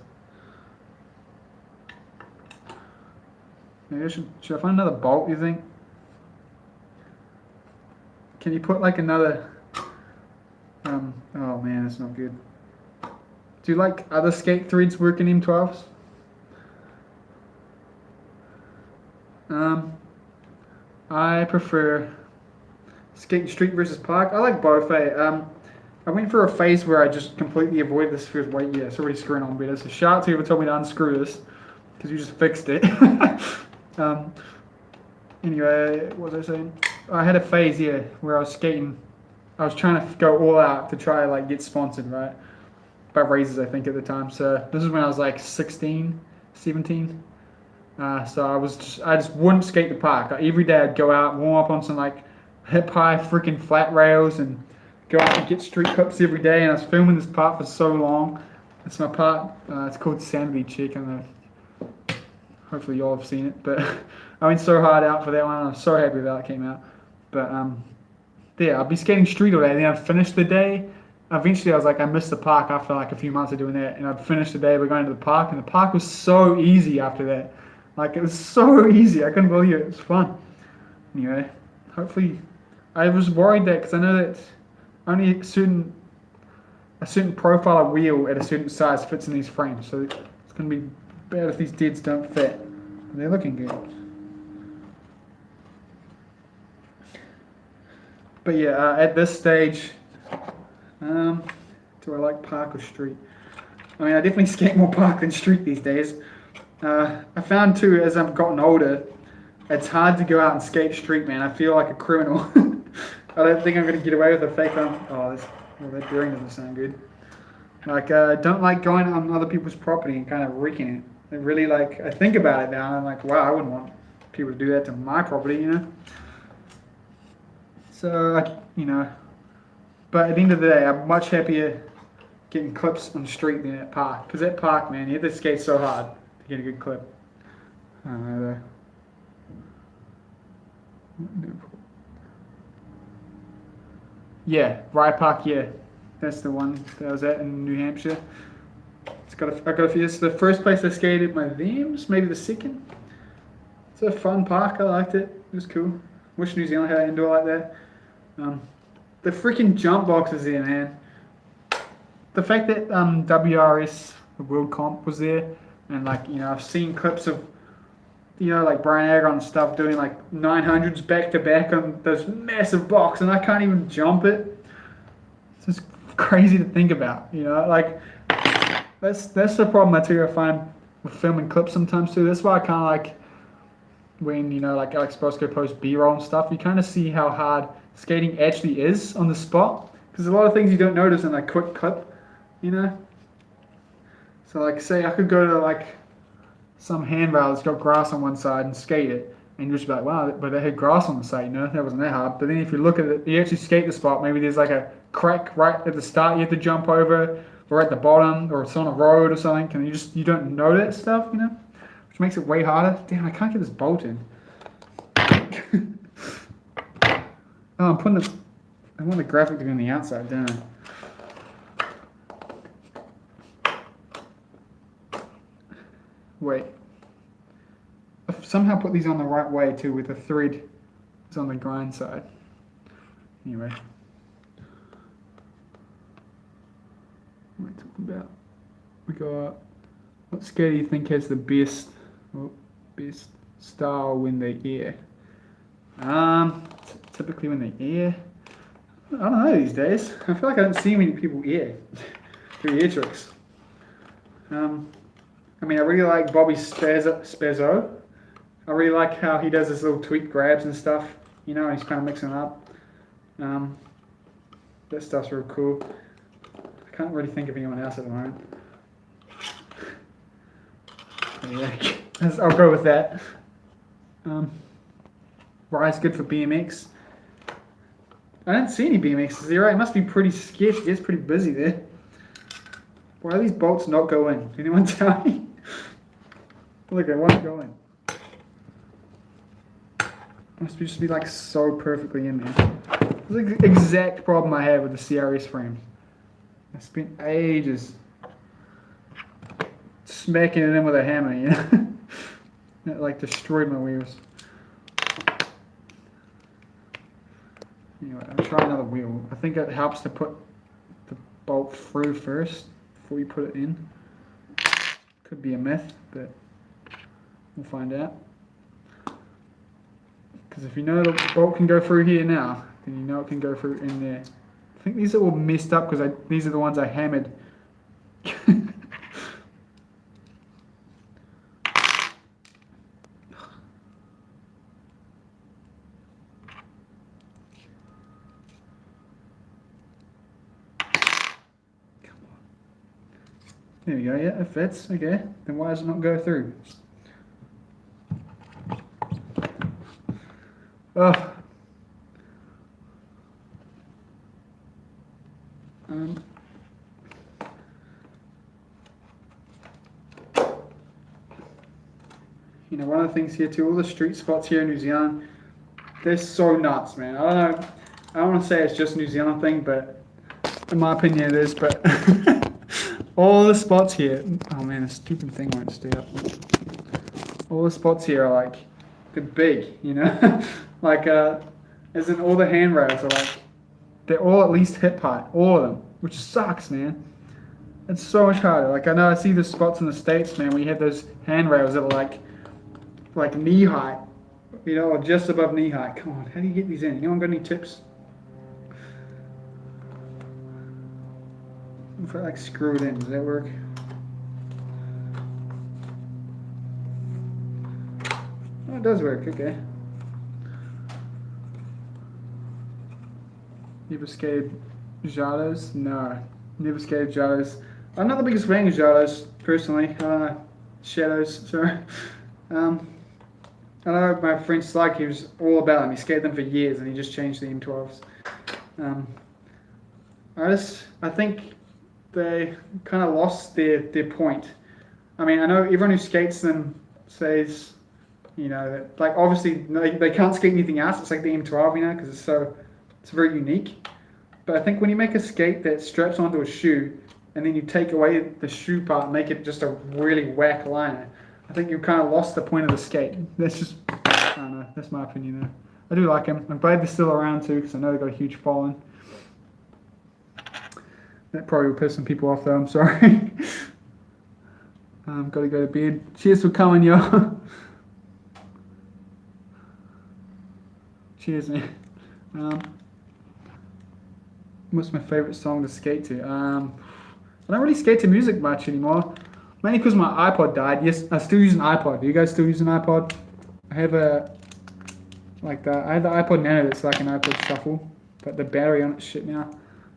Maybe should I find another bolt, you think? Can you put like another... oh man, that's not good. Do you like other skate threads work in M12s? I prefer skate street versus park. I like both. I went through a phase where I just completely avoided this first weight. Yeah, it's already screwing on better. So shout out to whoever told me to unscrew this because you just fixed it. Anyway, what was I saying? I had a phase, yeah, where I was skating. I was trying to go all out to try to like get sponsored, right? By Razors, I think at the time. So this is when I was like 16, 17. So I just wouldn't skate the park. Every day I'd go out, warm up on some like hip high freaking flat rails and go out and get street hooks every day. And I was filming this part for so long. It's my part. It's called Sanity Check. I don't know. Hopefully y'all have seen it. But I went so hard out for that one. I'm so happy that it came out. But yeah, I'd be skating street all day. Then I'd finish the day. Eventually I was like, I missed the park after like a few months of doing that. And I'd finish the day by going to the park. And the park was so easy after that. Like, it was so easy. I couldn't believe it. It was fun. Anyway, hopefully, I was worried that because I know that only a certain profile of wheel at a certain size fits in these frames. So it's going to be bad if these deads don't fit. But they're looking good. But yeah, at this stage, do I like park or street? I mean, I definitely skate more park than street these days. I found too, as I've gotten older, it's hard to go out and skate street, man. I feel like a criminal. I don't think I'm going to get away with the fake on. Oh, that bearing doesn't sound good. Like, I don't like going on other people's property and kind of wrecking it. I really like, I think about it now, and I'm like, wow, I wouldn't want people to do that to my property, you know? So, like, you know, but at the end of the day, I'm much happier getting clips on the street than at park. Because at park, man, you have to skate so hard to get a good clip. I don't know though. Yeah, Rye Park, yeah. That's the one that I was at in New Hampshire. I got a few. It's the first place I skated my themes, maybe the second. It's a fun park. I liked it. It was cool. Wish New Zealand had an indoor like that. Um, the freaking jump boxes there, man. The fact that WRS, the World Comp, was there, and like I've seen clips of like Brian Agar and stuff doing like 900s back to back on those massive box, and I can't even jump it. It's just crazy to think about, like that's the problem I find with filming clips sometimes too. That's why I kind of like when like Alex Bosco posts B-roll and stuff. You kind of see how hard skating actually is on the spot, because there's a lot of things you don't notice in a quick clip, So like, say I could go to like some handrail that's got grass on one side and skate it, and you're just be like, wow, but it had grass on the side, that wasn't that hard. But then if you look at it, you actually skate the spot, maybe there's like a crack right at the start you have to jump over, or at the bottom, or it's on a road or something, and you don't know that stuff, which makes it way harder. Damn, I can't get this bolt in. Oh, I want the graphic to be on the outside, don't I? Wait. I've somehow put these on the right way too, with the thread is on the grind side. Anyway. What am I talking about? We got, what skate do you think has the best style when they air? Typically when they air, I don't know these days. I feel like I don't see many people air, do air tricks. I mean, I really like Bobby Spazzo. I really like how he does his little tweak grabs and stuff. He's kind of mixing it up. That stuff's real cool. I can't really think of anyone else at the moment. Yeah, I'll go with that. Rye's good for BMX. I don't see any BMXs there, right? It must be pretty sketchy. It's pretty busy there. Why do these bolts not go in? Can anyone tell me? Look, they won't go in. Must just be like so perfectly in there. It's the exact problem I had with the CRS frames. I spent ages smacking it in with a hammer, It like destroyed my wheels. Anyway, I'll try another wheel. I think it helps to put the bolt through first before you put it in. Could be a myth, but we'll find out. Because if you know the bolt can go through here now, then you know it can go through in there. I think these are all messed up because these are the ones I hammered. There we go, yeah, it fits, okay. Then why does it not go through? Oh. One of the things here too, all the street spots here in New Zealand, they're so nuts, man. I don't know, I don't want to say it's just a New Zealand thing, but in my opinion it is, but all the spots here, oh man, the stupid thing won't stay up. All the spots here are like, they're big, like, as in all the handrails are like, they're all at least hip height, all of them, which sucks, man. It's so much harder. Like, I know I see the spots in the States, man, where you have those handrails that are like knee height, or just above knee height. Come on, how do you get these in? Anyone got any tips? If I screw it in, does that work? Oh, it does work, okay. Never skated Jados? No, never skated Jados. I'm not the biggest fan of Jados, personally. shadows. So, I know my friend Slug, he was all about them. He skated them for years, and he just changed the M12s. Um, I think they kind of lost their point. I mean, I know everyone who skates them says, that like obviously they can't skate anything else. It's like the M12, because it's very unique. But I think when you make a skate that straps onto a shoe, and then you take away the shoe part and make it just a really whack liner, I think you've kind of lost the point of the skate. I don't know, that's my opinion though. I do like them. I'm glad they're still around too, because I know they've got a huge following. That probably will piss some people off though, I'm sorry. Gotta go to bed. Cheers for coming, yo. Cheers, man. What's my favourite song to skate to? I don't really skate to music much anymore. Mainly because my iPod died. Yes, I still use an iPod. Do you guys still use an iPod? I have I have the iPod Nano that's like an iPod Shuffle, but the battery on it's shit now.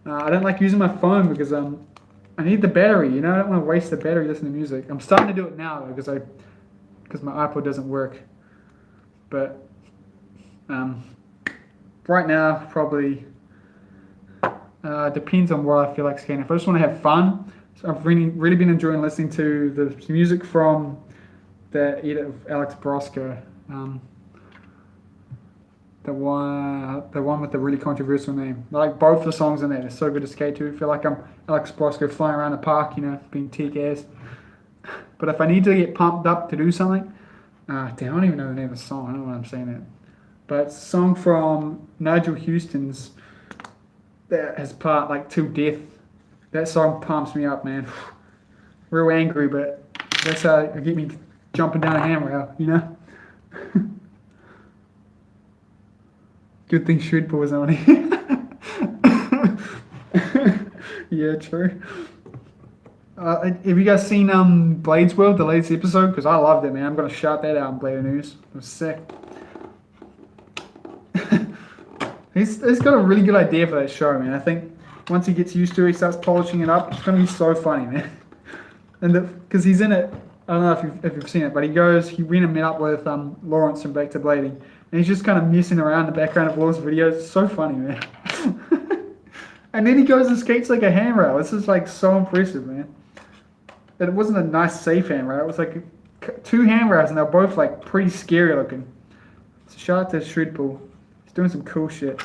I don't like using my phone because I need the battery. I don't want to waste the battery listening to music. I'm starting to do it now though because my iPod doesn't work. But right now probably depends on what I feel like skating. If I just want to have fun, so I've really been enjoying listening to the music from the edit of Alex Brosco. The one with the really controversial name. I like both the songs in there. They're so good to skate to. I feel like I'm Alex Brosco flying around the park, being teak-ass. But if I need to get pumped up to do something, damn, I don't even know the name of the song. I don't know why I'm saying that. But it's a song from Nigel Houston's that has part like Till Death. That song pumps me up, man. Real angry, but that's how it get me jumping down a handrail, Good thing Shredpool was on it. Yeah, true. Have you guys seen Blades World, the latest episode? Because I loved it, man. I'm going to shout that out on Blade News. It was sick. He's got a really good idea for that show, man. I think once he gets used to it, he starts polishing it up, it's going to be so funny, man. And because he's in it, I don't know if you've seen it, but he went and met up with Lawrence from Back to Blading, and he's just kind of messing around in the background of Lawrence's videos. It's so funny, man. And then he goes and skates like a handrail. This is like so impressive, man. And it wasn't a nice, safe handrail. It was like two handrails, and they're both like pretty scary looking. So shout out to Shredpool. He's doing some cool shit.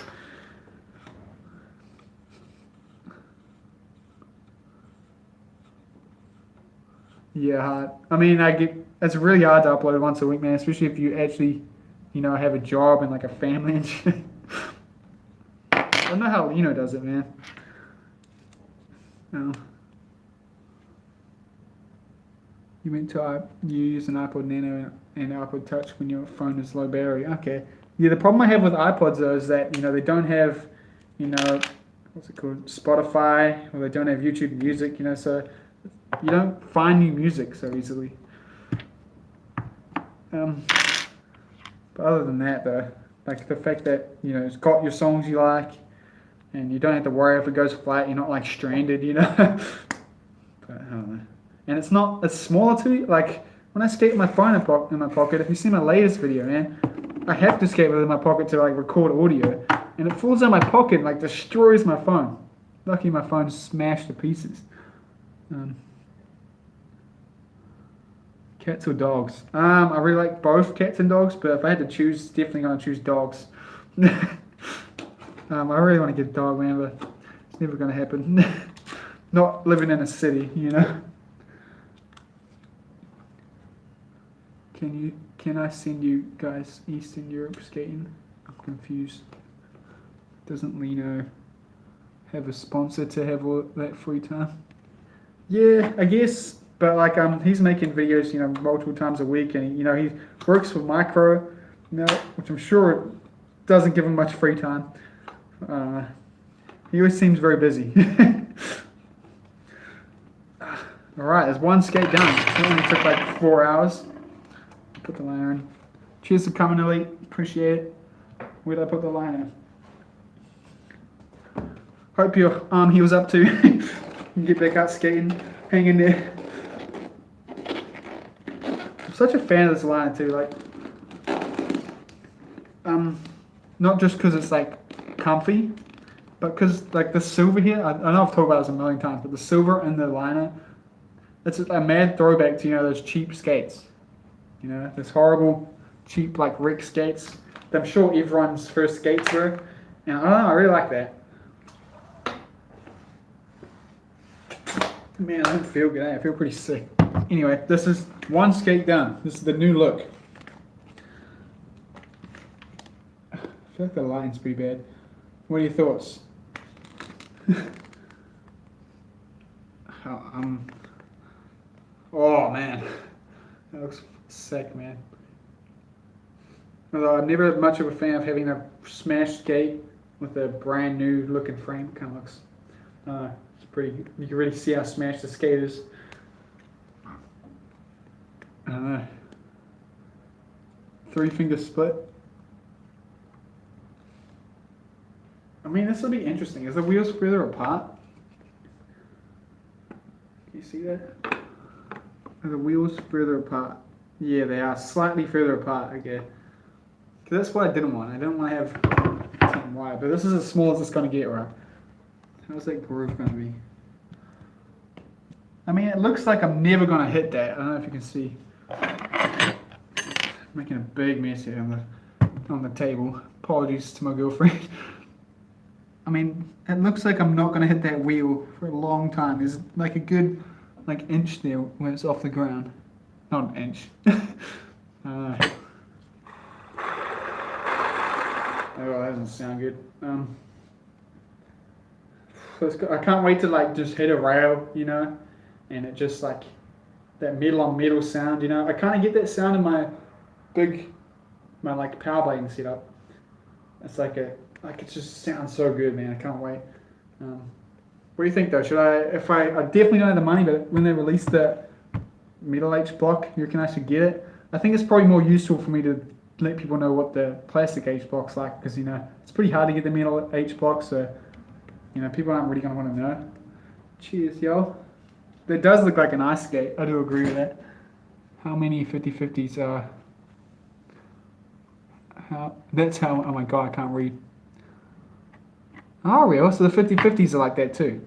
Yeah, hard. I mean, it's really hard to upload once a week, man. Especially if you actually, have a job and like a family and shit. I don't know how Lino does it, man. No. You use an iPod Nano and iPod Touch when your phone is low battery. Okay. Yeah, the problem I have with iPods though is that they don't have, what's it called, Spotify, or they don't have YouTube Music. So you don't find new music so easily. But other than that though, like the fact that it's got your songs you like, and you don't have to worry if it goes flat. You're not like stranded, But I don't know. And it's smaller too. Like when I skate with my phone in my pocket, if you see my latest video, man, I have to skate with it in my pocket to like record audio, and it falls out of my pocket and like destroys my phone. Lucky my phone's smashed to pieces. Cats or dogs? I really like both cats and dogs, but if I had to choose, definitely gonna choose dogs. I really want to get a dog, man, but it's never gonna happen. Not living in a city, Can I send you guys Eastern Europe skating? I'm confused. Doesn't Lino have a sponsor to have all that free time? Yeah, I guess. But like he's making videos, multiple times a week, and he works for Micro, which I'm sure doesn't give him much free time. He always seems very busy. All right, there's one skate done. It only took like 4 hours. Put the liner in. Cheers for coming, Elite. Appreciate it. Where'd I put the liner? Hope your arm heals up too. You get back out skating. Hang in there. such a fan of this liner too. Like, not just because it's like comfy, but because like the silver here. I know I've talked about this a million times, but the silver in the liner, it's a mad throwback to those cheap skates. Those horrible, cheap like Rick skates that I'm sure everyone's first skates were. And I don't know, I really like that. Man, I don't feel good. I feel pretty sick. Anyway, this is one skate done. This is the new look. I feel like the lighting's pretty bad. What are your thoughts? Oh man, that looks sick, man. Although I'm never much of a fan of having a smashed skate with a brand new looking frame. Kind of looks, it's pretty. You can really see how smashed the skate is. I don't know. 3-finger split. I mean, this will be interesting. Is the wheels further apart? Can you see that? Are the wheels further apart? Yeah, they are slightly further apart. Okay. Because that's what I didn't want. I didn't want to have something wide, but this is as small as it's going to get, right? How's that groove going to be? I mean, it looks like I'm never going to hit that. I don't know if you can see. I'm making a big mess here on the table. Apologies to my girlfriend. I mean, it looks like I'm not going to hit that wheel for a long time. There's like a good inch there when it's off the ground. Not an inch. Oh, that doesn't sound good. I can't wait to just hit a rail, and it just that metal on metal sound, I kind of get that sound in my power blading setup. It's it just sounds so good, man. I can't wait. What do you think though? I definitely don't have the money, but when they release the metal H block, you reckon I should get it? I think it's probably more useful for me to let people know what the plastic H block's like, because it's pretty hard to get the metal H block, so people aren't really going to want to know. Cheers, y'all. It does look like an ice skate. I do agree with that. How many 50/50s are? That's how. Oh my god, I can't read. Oh, real? So the 50/50s are like that too.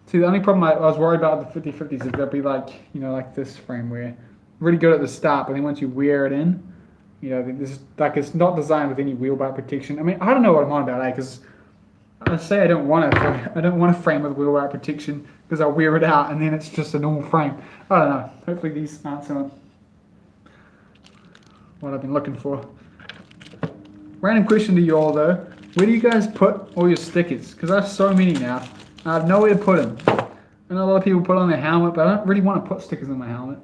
See, the only problem I was worried about with the 50/50s is they'll be like this frame where really good at the start, but then once you wear it in, this is it's not designed with any wheel bar protection. I mean, I don't know what I'm on about, because I say I don't want a frame with wheel bar protection because I'll wear it out and then it's just a normal frame. I don't know. Hopefully these answer what I've been looking for. Random question to you all though. Where do you guys put all your stickers? Because I have so many now. I have nowhere to put them. I know a lot of people put on their helmet, but I don't really want to put stickers on my helmet.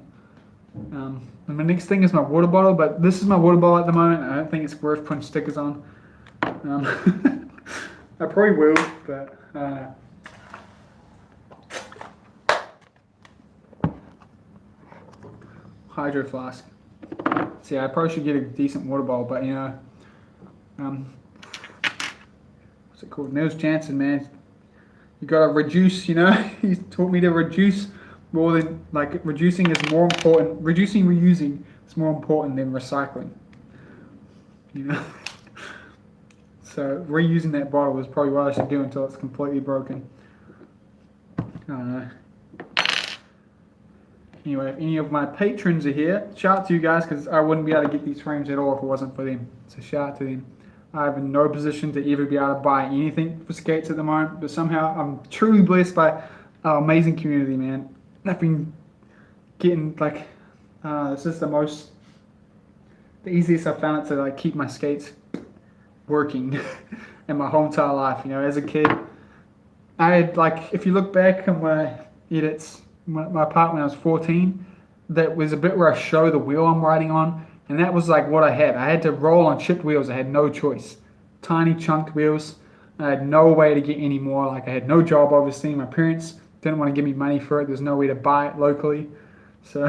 And my next thing is my water bottle, but this is my water bottle at the moment. I don't think it's worth putting stickers on. I probably will, but I don't know. Hydro flask. See, I probably should get a decent water bottle, but what's it called? Nils Jansen, man. You gotta reduce, He's taught me to reduce more than, reducing is more important. Reducing, reusing is more important than recycling. So reusing that bottle is probably what I should do until it's completely broken. I don't know. Anyway, if any of my patrons are here, shout out to you guys, because I wouldn't be able to get these frames at all if it wasn't for them. So shout out to them. I'm in no position to ever be able to buy anything for skates at the moment, but somehow I'm truly blessed by our amazing community, man. I've been getting this is the easiest I've found it to keep my skates working in my whole entire life. As a kid, I had if you look back on my edits, my part when I was 14, that was a bit where I show the wheel I'm riding on. And that was what I had. I had to roll on chipped wheels. I had no choice. Tiny chunked wheels. I had no way to get any more. I had no job, obviously. My parents didn't want to give me money for it. There's no way to buy it locally. So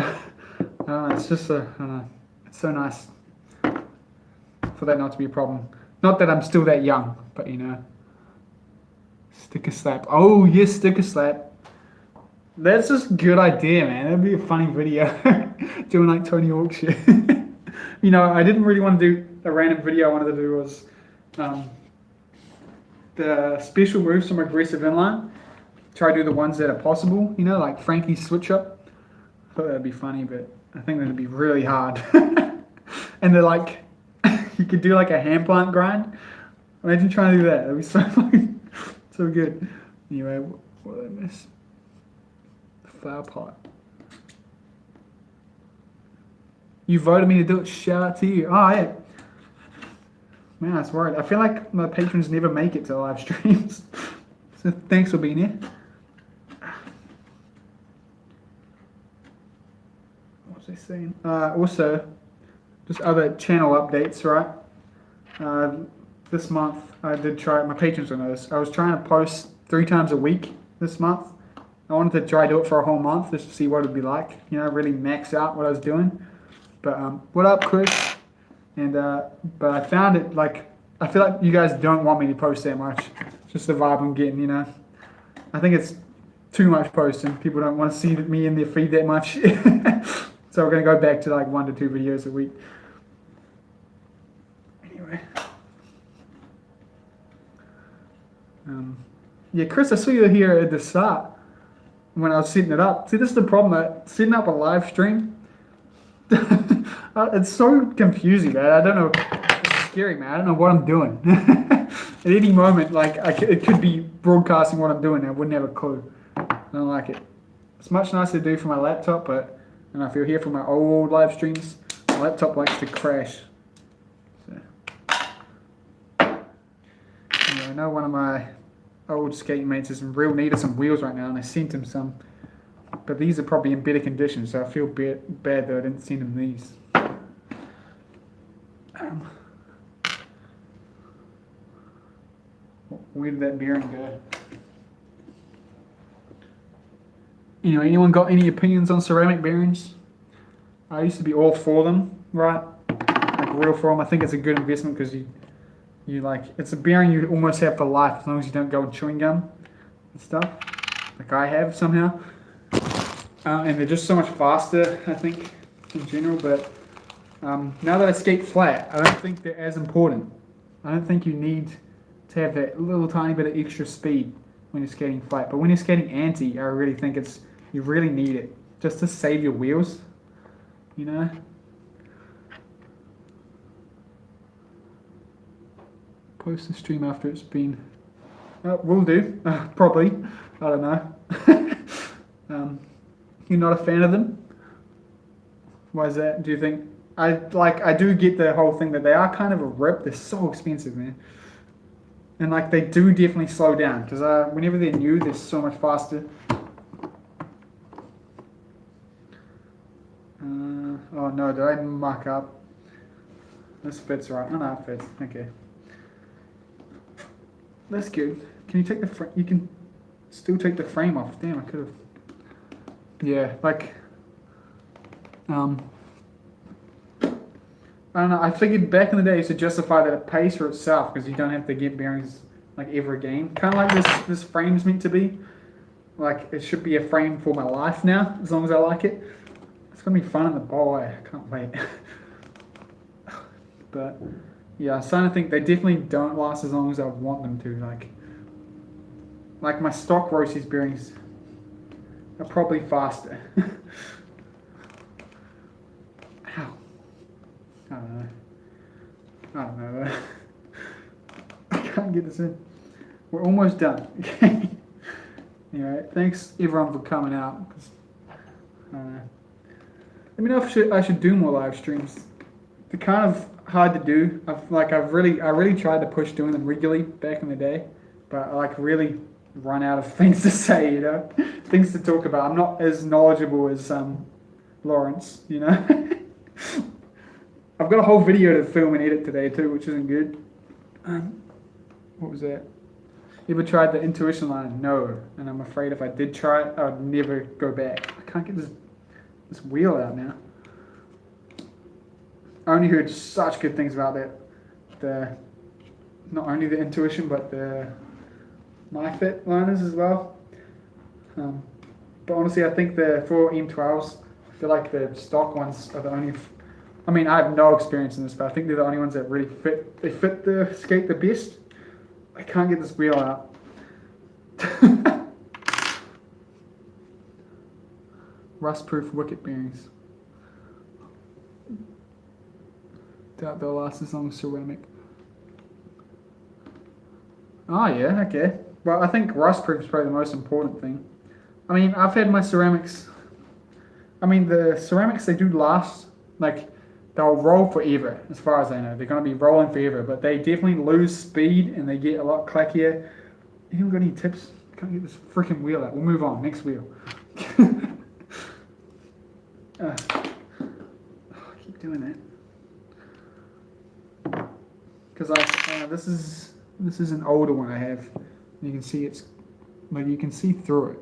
it's just it's so nice for that not to be a problem. Not that I'm still that young, but sticker slap. Oh yes, sticker slap. That's just a good idea, man. That'd be a funny video. doing like Tony Hawk shit. You know, I didn't really want to do a random video. I wanted to do was um, the special moves from aggressive inline. Try to do the ones that are possible, you know, like Frankie's switch up. I thought that'd be funny, but I think that'd be really hard. And they're like, you could do like a hand plant grind. Imagine trying to do that. That'd be so fucking, so good. Anyway, what did I miss? The flower pot. You voted me to do it. Shout out to you. Oh, yeah. Man, I was worried. I feel like my patrons never make it to live streams. So thanks for being here. What was I saying? Also, just other channel updates, right? This month, I did try, my patrons will know this, I was trying to post 3 times a week this month. I wanted to try to do it for a whole month just to see what it would be like, you know, really max out what I was doing. But what up, Chris? And but I found it like, I feel like you guys don't want me to post that much. It's just the vibe I'm getting, you know. I think it's too much posting. People don't want to see me in their feed that much. So we're going to go back to like 1 to 2 videos a week. Anyway. Yeah, Chris, I saw you here at the start when I was setting it up. See, this is the problem. Setting up a live stream, it's so confusing, man. I don't know. It's scary, man. I don't know what I'm doing. At any moment, like, it could be broadcasting what I'm doing. I wouldn't have a clue. I don't like it. It's much nicer to do from my laptop, but and if you're here for my old live streams, my laptop likes to crash. So, anyway, I know one of my old skating mates is in real need of some wheels right now, and I sent him some. But these are probably in better condition, so I feel bad that I didn't send him these. Where did that bearing go? You know, anyone got any opinions on ceramic bearings? I used to be all for them, right? Like real for them. I think it's a good investment because you like, it's a bearing you almost have for life as long as you don't go with chewing gum and stuff, like I have somehow. And they're just so much faster, I think, in general. But now that I skate flat, I don't think they're as important. I don't think you need to have that little tiny bit of extra speed when you're skating flat. But when you're skating anti, I really think you really need it just to save your wheels, you know. Post the stream after it's been. Will do, probably. I don't know. You're not a fan of them? Why is that? Do you think? I do get the whole thing that they are kind of a rip. They're so expensive, man. And like they do definitely slow down because whenever they're new, they're so much faster. Oh no, did I muck up? This fits right. Oh no, it fits. Okay. That's good. Can you take the frame? You can still take the frame off. Damn, I could have. Yeah, like. I don't know. I figured back in the day to justify that it pays for itself because you don't have to get bearings like ever again. Kind of like this frame's meant to be. Like it should be a frame for my life now, as long as I like it. It's gonna be fun in the bowl. I can't wait. But yeah, I'm starting to think they definitely don't last as long as I want them to. Like my stock Rosie's bearings are probably faster. Ow. I don't know. I can't get this in. We're almost done. Okay. Anyway, thanks everyone for coming out. Let me know if I should do more live streams. They're kind of hard to do. I really tried to push doing them regularly back in the day, but I like really run out of things to say, you know, things to talk about. I'm not as knowledgeable as Lawrence, you know. I've got a whole video to film and edit today too, which isn't good. What was that? Ever tried the intuition line? No, and I'm afraid if I did try it, I'd never go back. I can't get this wheel out now. I only heard such good things about that. Not only the intuition, but the MyFit liners as well. But honestly, I think the 4 M12s feel like the stock ones are the only. I mean, I have no experience in this, but I think they're the only ones that really fit. They fit the skate the best. I can't get this wheel out. Rust-proof wicket bearings. Doubt they'll last as long as ceramic. Oh yeah, okay. Well, I think rust-proof is probably the most important thing. I mean, I've had my ceramics. I mean, the ceramics, they do last. Like, they'll roll forever, as far as I know. They're going to be rolling forever, but they definitely lose speed and they get a lot clackier. Anyone got any tips? Can't get this freaking wheel out. We'll move on. Next wheel. I keep doing that. Because this is an older one I have. You can see it's, like you can see through it.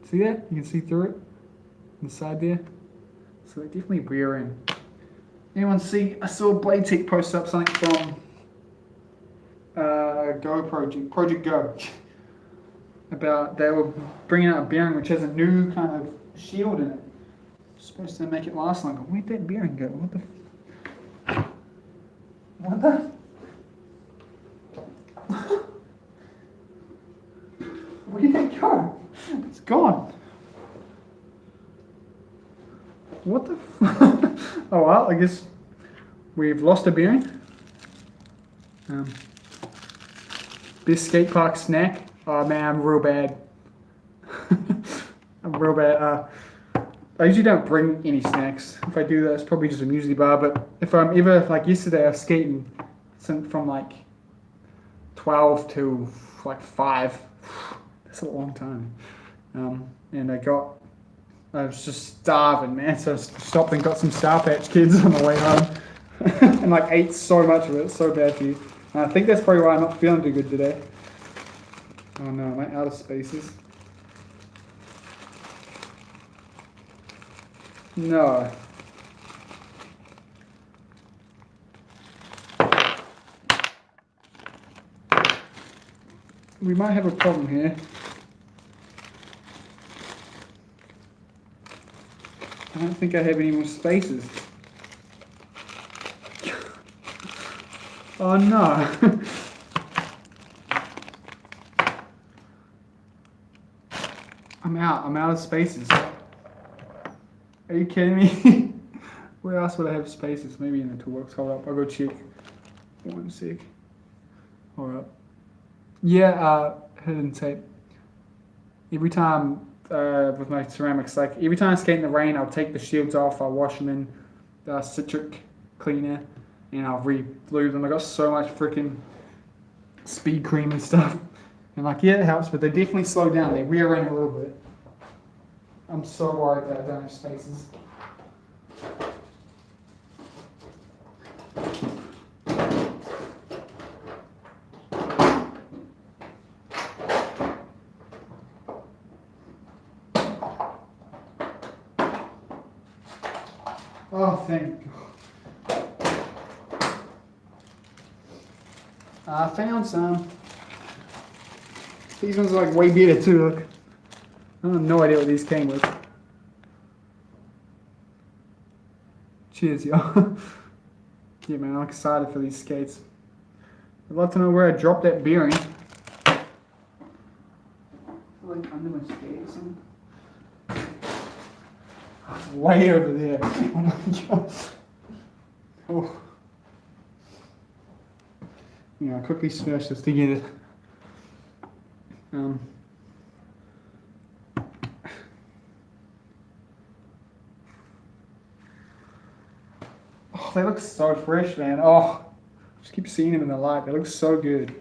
See that? You can see through it? On the side there? So they definitely wear in. Anyone see? I saw Blade Tech post up something from Project Go, about they were bringing out a bearing which has a new kind of shield in it. It's supposed to make it last longer. Where'd that bearing go? What the? Where did it go? It's gone. What the? Oh well, I guess we've lost a bearing. Best skate park snack. Oh man, I'm real bad. I'm real bad. I usually don't bring any snacks. If I do that, it's probably just a muesli bar. But if I'm ever, like yesterday, I was skating from like 12 to like 5. That's a long time. And I was just starving, man. So I stopped and got some Sour Patch Kids on the way home. And like ate so much of it. It's so bad for you. And I think that's probably why I'm not feeling too good today. Oh no, am I out of spaces? No. We might have a problem here. I don't think I have any more spaces. Oh no. I'm out of spaces. Are you kidding me? Where else would I have spaces? Maybe in the toolbox. Hold up, I'll go check. One sec. Hold up. Yeah, hidden tape. Every time with my ceramics, like every time I skate in the rain, I'll take the shields off, I'll wash them in citric cleaner, and I'll re-glue them. I got so much freaking speed cream and stuff. And like, yeah, it helps, but they definitely slow down. They wear in a little bit. I'm so worried that I don't have spaces. Oh, thank God. I found some. These ones are like way better too, look. I have no idea what these came with. Cheers, y'all. Yeah, man, I'm excited for these skates. I'd love to know where I dropped that bearing. Like under my skate or something. Oh, it's way over there. Oh my God. Oh. Yeah, I'll quickly smash this together. Oh, they look so fresh, man. Oh, I just keep seeing them in the light. They look so good.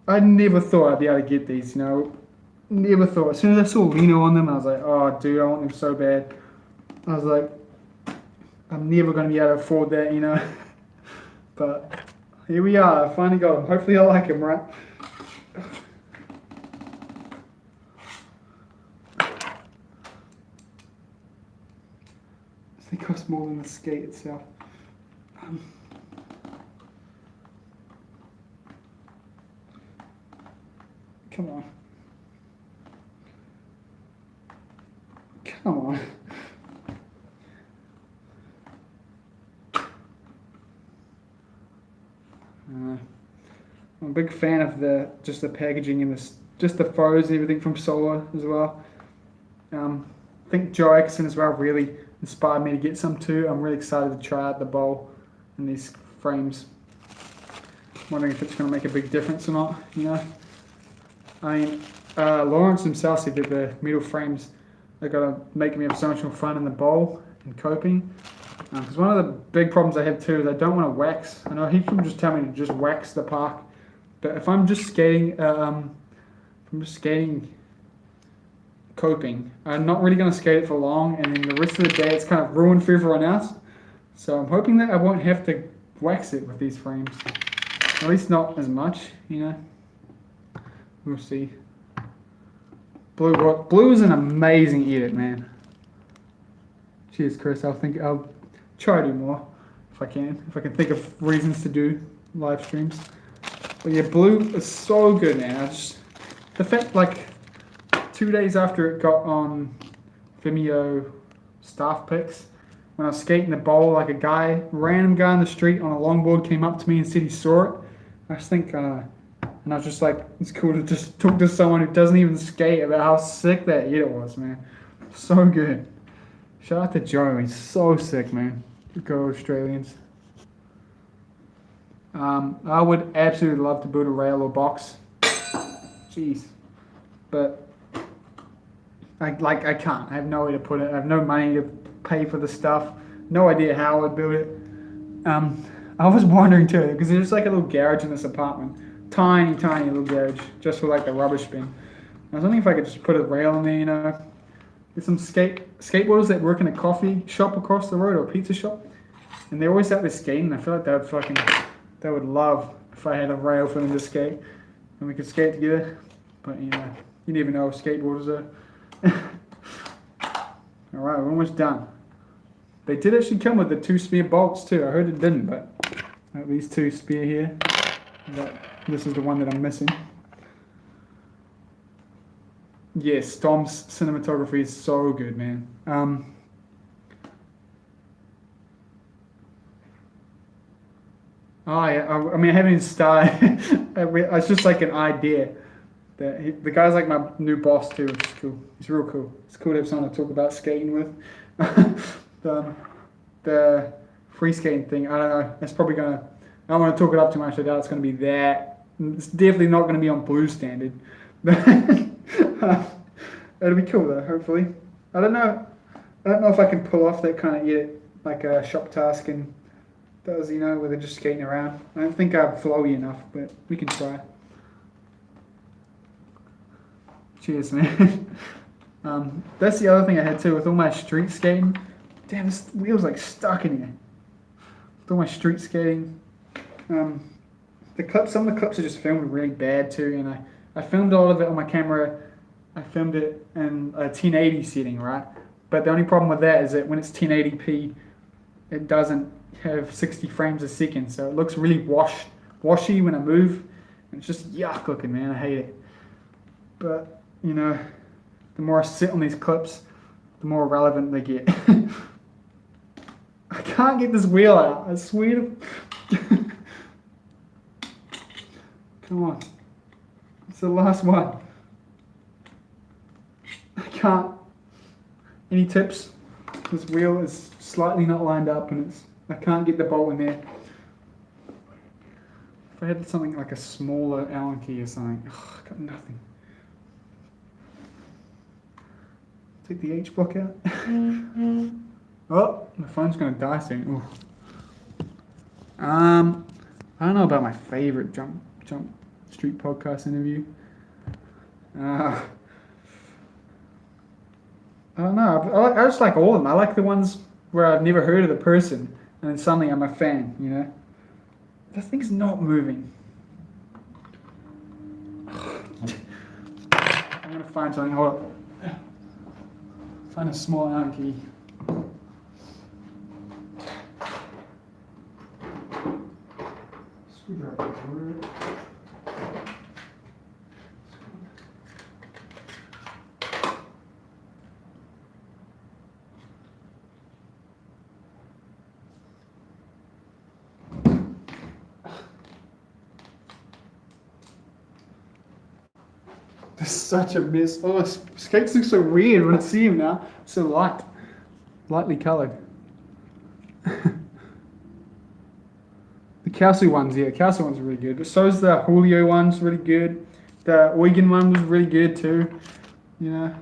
I never thought I'd be able to get these, you know. Never thought. As soon as I saw Lino on them, I was like, oh, dude, I want them so bad. I was like, I'm never going to be able to afford that, you know. But here we are. I finally got them. Hopefully I like them, right? They cost more than the skate itself. Come on. Come on. I'm a big fan of the packaging and just the photos and everything from Solar as well. I think Joe Atkinson as well really inspired me to get some too. I'm really excited to try out the bowl and these frames. Wondering if it's going to make a big difference or not. I mean, Lawrence himself said that the metal frames are going to make me have so much more fun in the bowl and coping. Because one of the big problems I have too is I don't want to wax. I know he can just tell me to just wax the park, but if I'm just skating, coping, I'm not really going to skate it for long, and then the rest of the day it's kind of ruined for everyone else. So I'm hoping that I won't have to wax it with these frames. At least not as much, We'll see. Blue is an amazing edit, man. Cheers, Chris. I'll try to do more if I can. If I can think of reasons to do live streams. But yeah, blue is so good, man. The fact, like, 2 days after it got on Vimeo staff pics, when I was skating the bowl, like random guy on the street on a longboard came up to me and said he saw it. I just think, and I was just like, it's cool to just talk to someone who doesn't even skate about how sick that edit was, man. So good. Shout out to Joe, he's so sick, man. Go Australians. I would absolutely love to build a rail or box. Jeez. But I can't. I have no way to put it. I have no money to pay for the stuff. No idea how I would build it. I was wondering too, because there's like a little garage in this apartment. Tiny, tiny little garage, just for like the rubbish bin. I was wondering if I could just put a rail in there, Get some skateboarders that work in a coffee shop across the road or a pizza shop. And they're always out there skating. I feel like they would love if I had a rail for them to skate. And we could skate together. But you never know if skateboarders are. Alright, we're almost done. They did actually come with the 2 spear bolts too. I heard it didn't, but these 2 spear here. This is the one that I'm missing. Yes, Dom's cinematography is so good, man. Oh yeah, I mean I haven't even started. It's just like an idea. The guy's like my new boss too, which is cool. He's real cool. It's cool to have someone to talk about skating with. the free skating thing, I don't know. It's probably gonna. I don't want to talk it up too much. I doubt it's gonna be that. It's definitely not gonna be on blue standard. It'll be cool though. Hopefully, I don't know. I don't know if I can pull off that kind of edit, like a shop task and does, where they're just skating around. I don't think I'm flowy enough, but we can try. Cheers, man. That's the other thing I had too with all my street skating. Damn, this wheel's like stuck in here. With all my street skating. Some of the clips are just filmed really bad too, and I filmed all of it on my camera. I filmed it in a 1080 setting, right? But the only problem with that is that when it's 1080p, it doesn't have 60 frames a second, so it looks really washy when I move, and it's just yuck looking, man. I hate it. But the more I sit on these clips, the more relevant they get. I can't get this wheel out. I swear to. Come on. It's the last one. I can't. Any tips? This wheel is slightly not lined up and I can't get the bolt in there. If I had something like a smaller Allen key or something, I got nothing. Take the H block out. Oh, my phone's gonna die soon. Ooh. I don't know about my favorite Jump Street podcast interview. I don't know. I just like all of them. I like the ones where I've never heard of the person, and then suddenly I'm a fan. That thing's not moving. I'm gonna find something. Hold up. Find a small Allen key. Screwdriver. It's such a mess. Oh, skates look so weird when I see him now. So lightly coloured. The Kelsey ones, yeah, Kelsey ones are really good. But so's the Julio ones, really good. The Eugen one was really good too. You know.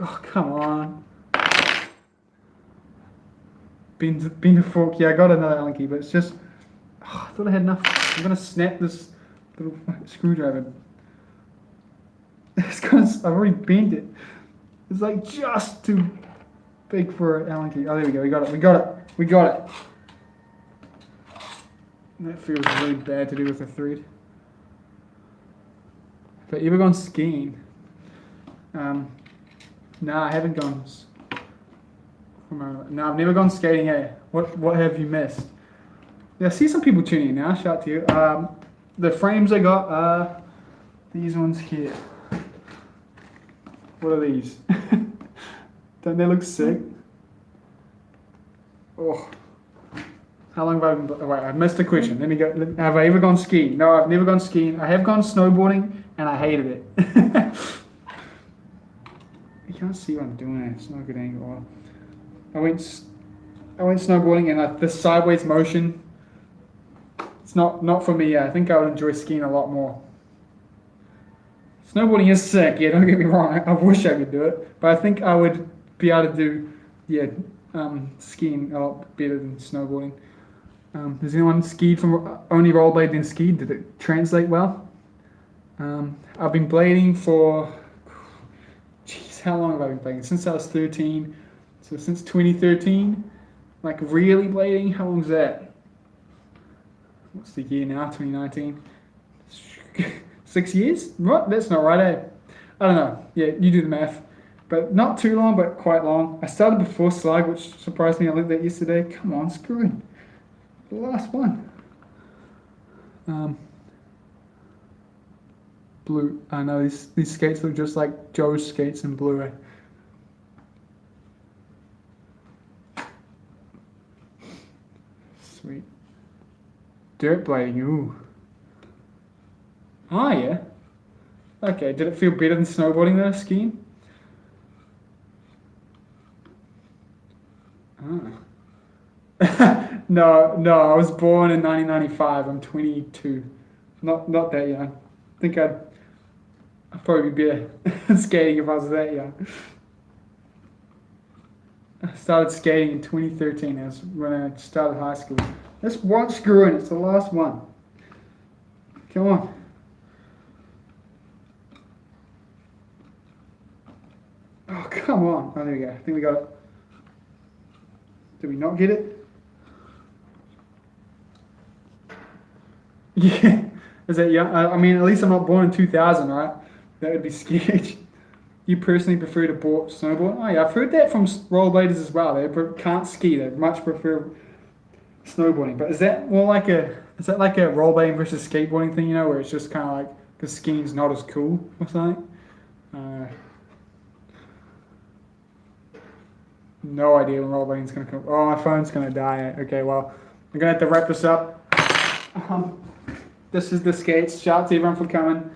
Oh, come on. Been to fork. Yeah, I got another Allen key, but it's just. Oh, I thought I had enough. I'm gonna snap this little screwdriver. I've already bent it. It's like just too big for an Allen key. Oh, there we go. We got it. We got it. We got it. That feels really bad to do with a thread. But you ever gone skiing? No, I haven't gone. No, I've never gone skating. Hey, what have you missed? Yeah, I see some people tuning in now. Shout out to you. The frames I got are these ones here. What are these? Don't they look sick? Oh. How long have I been... Oh, wait, I missed a question. Let me go. Have I ever gone skiing? No, I've never gone skiing. I have gone snowboarding, and I hated it. You can't see what I'm doing. It's not a good angle. I went snowboarding, and the sideways motion, it's not for me. I think I would enjoy skiing a lot more. Snowboarding is sick, yeah, don't get me wrong. I wish I could do it. But I think I would be able to do, skiing a lot better than snowboarding. Has anyone skied from only rollerblade then skied? Did it translate well? I've been blading for, how long have I been blading? Since I was 13. So since 2013, like really blading, how long is that? What's the year now, 2019? 6 years? What? That's not right, eh? I don't know. Yeah, you do the math. But not too long, but quite long. I started before Slug, which surprised me. I looked at that yesterday. Come on, screw it. The last one. Blue. I know these skates look just like Joe's skates in blue. Sweet. Dirt blading. Ooh. Oh, yeah. Okay, did it feel better than snowboarding though, skiing? Oh. No, I was born in 1995. I'm 22. Not that young. I think I'd probably be better skating if I was that young. I started skating in 2013. That's when I started high school. Let's watch screwing. It's the last one. Come on. Oh, come on. Oh, there we go. I think we got it. Did we not get it? Yeah. Is that young? I mean, at least I'm not born in 2000, right? That would be scary. You personally prefer to snowboard? Oh, yeah. I've heard that from rollerbladers as well. They can't ski. They much prefer snowboarding. But is that more like a rollerblading versus skateboarding thing, where it's just kind of like because skiing's not as cool or something? No idea when rollerblading's going to come. Oh, my phone's going to die. Okay, well, I'm going to have to wrap this up. This is the skates. Shout out to everyone for coming.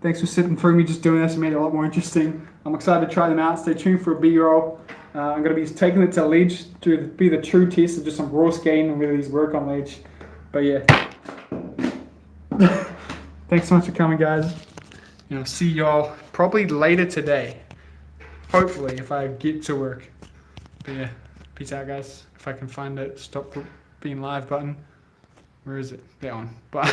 Thanks for sitting through me just doing this. It made it a lot more interesting. I'm excited to try them out. Stay tuned for a B-roll. I'm going to be taking it to ledge to be the true test of just some raw skating and really these work on ledge. But yeah. Thanks so much for coming, guys. See y'all probably later today. Hopefully, if I get to work. But yeah, peace out, guys. If I can find that stop being live button. Where is it? That one. Bye.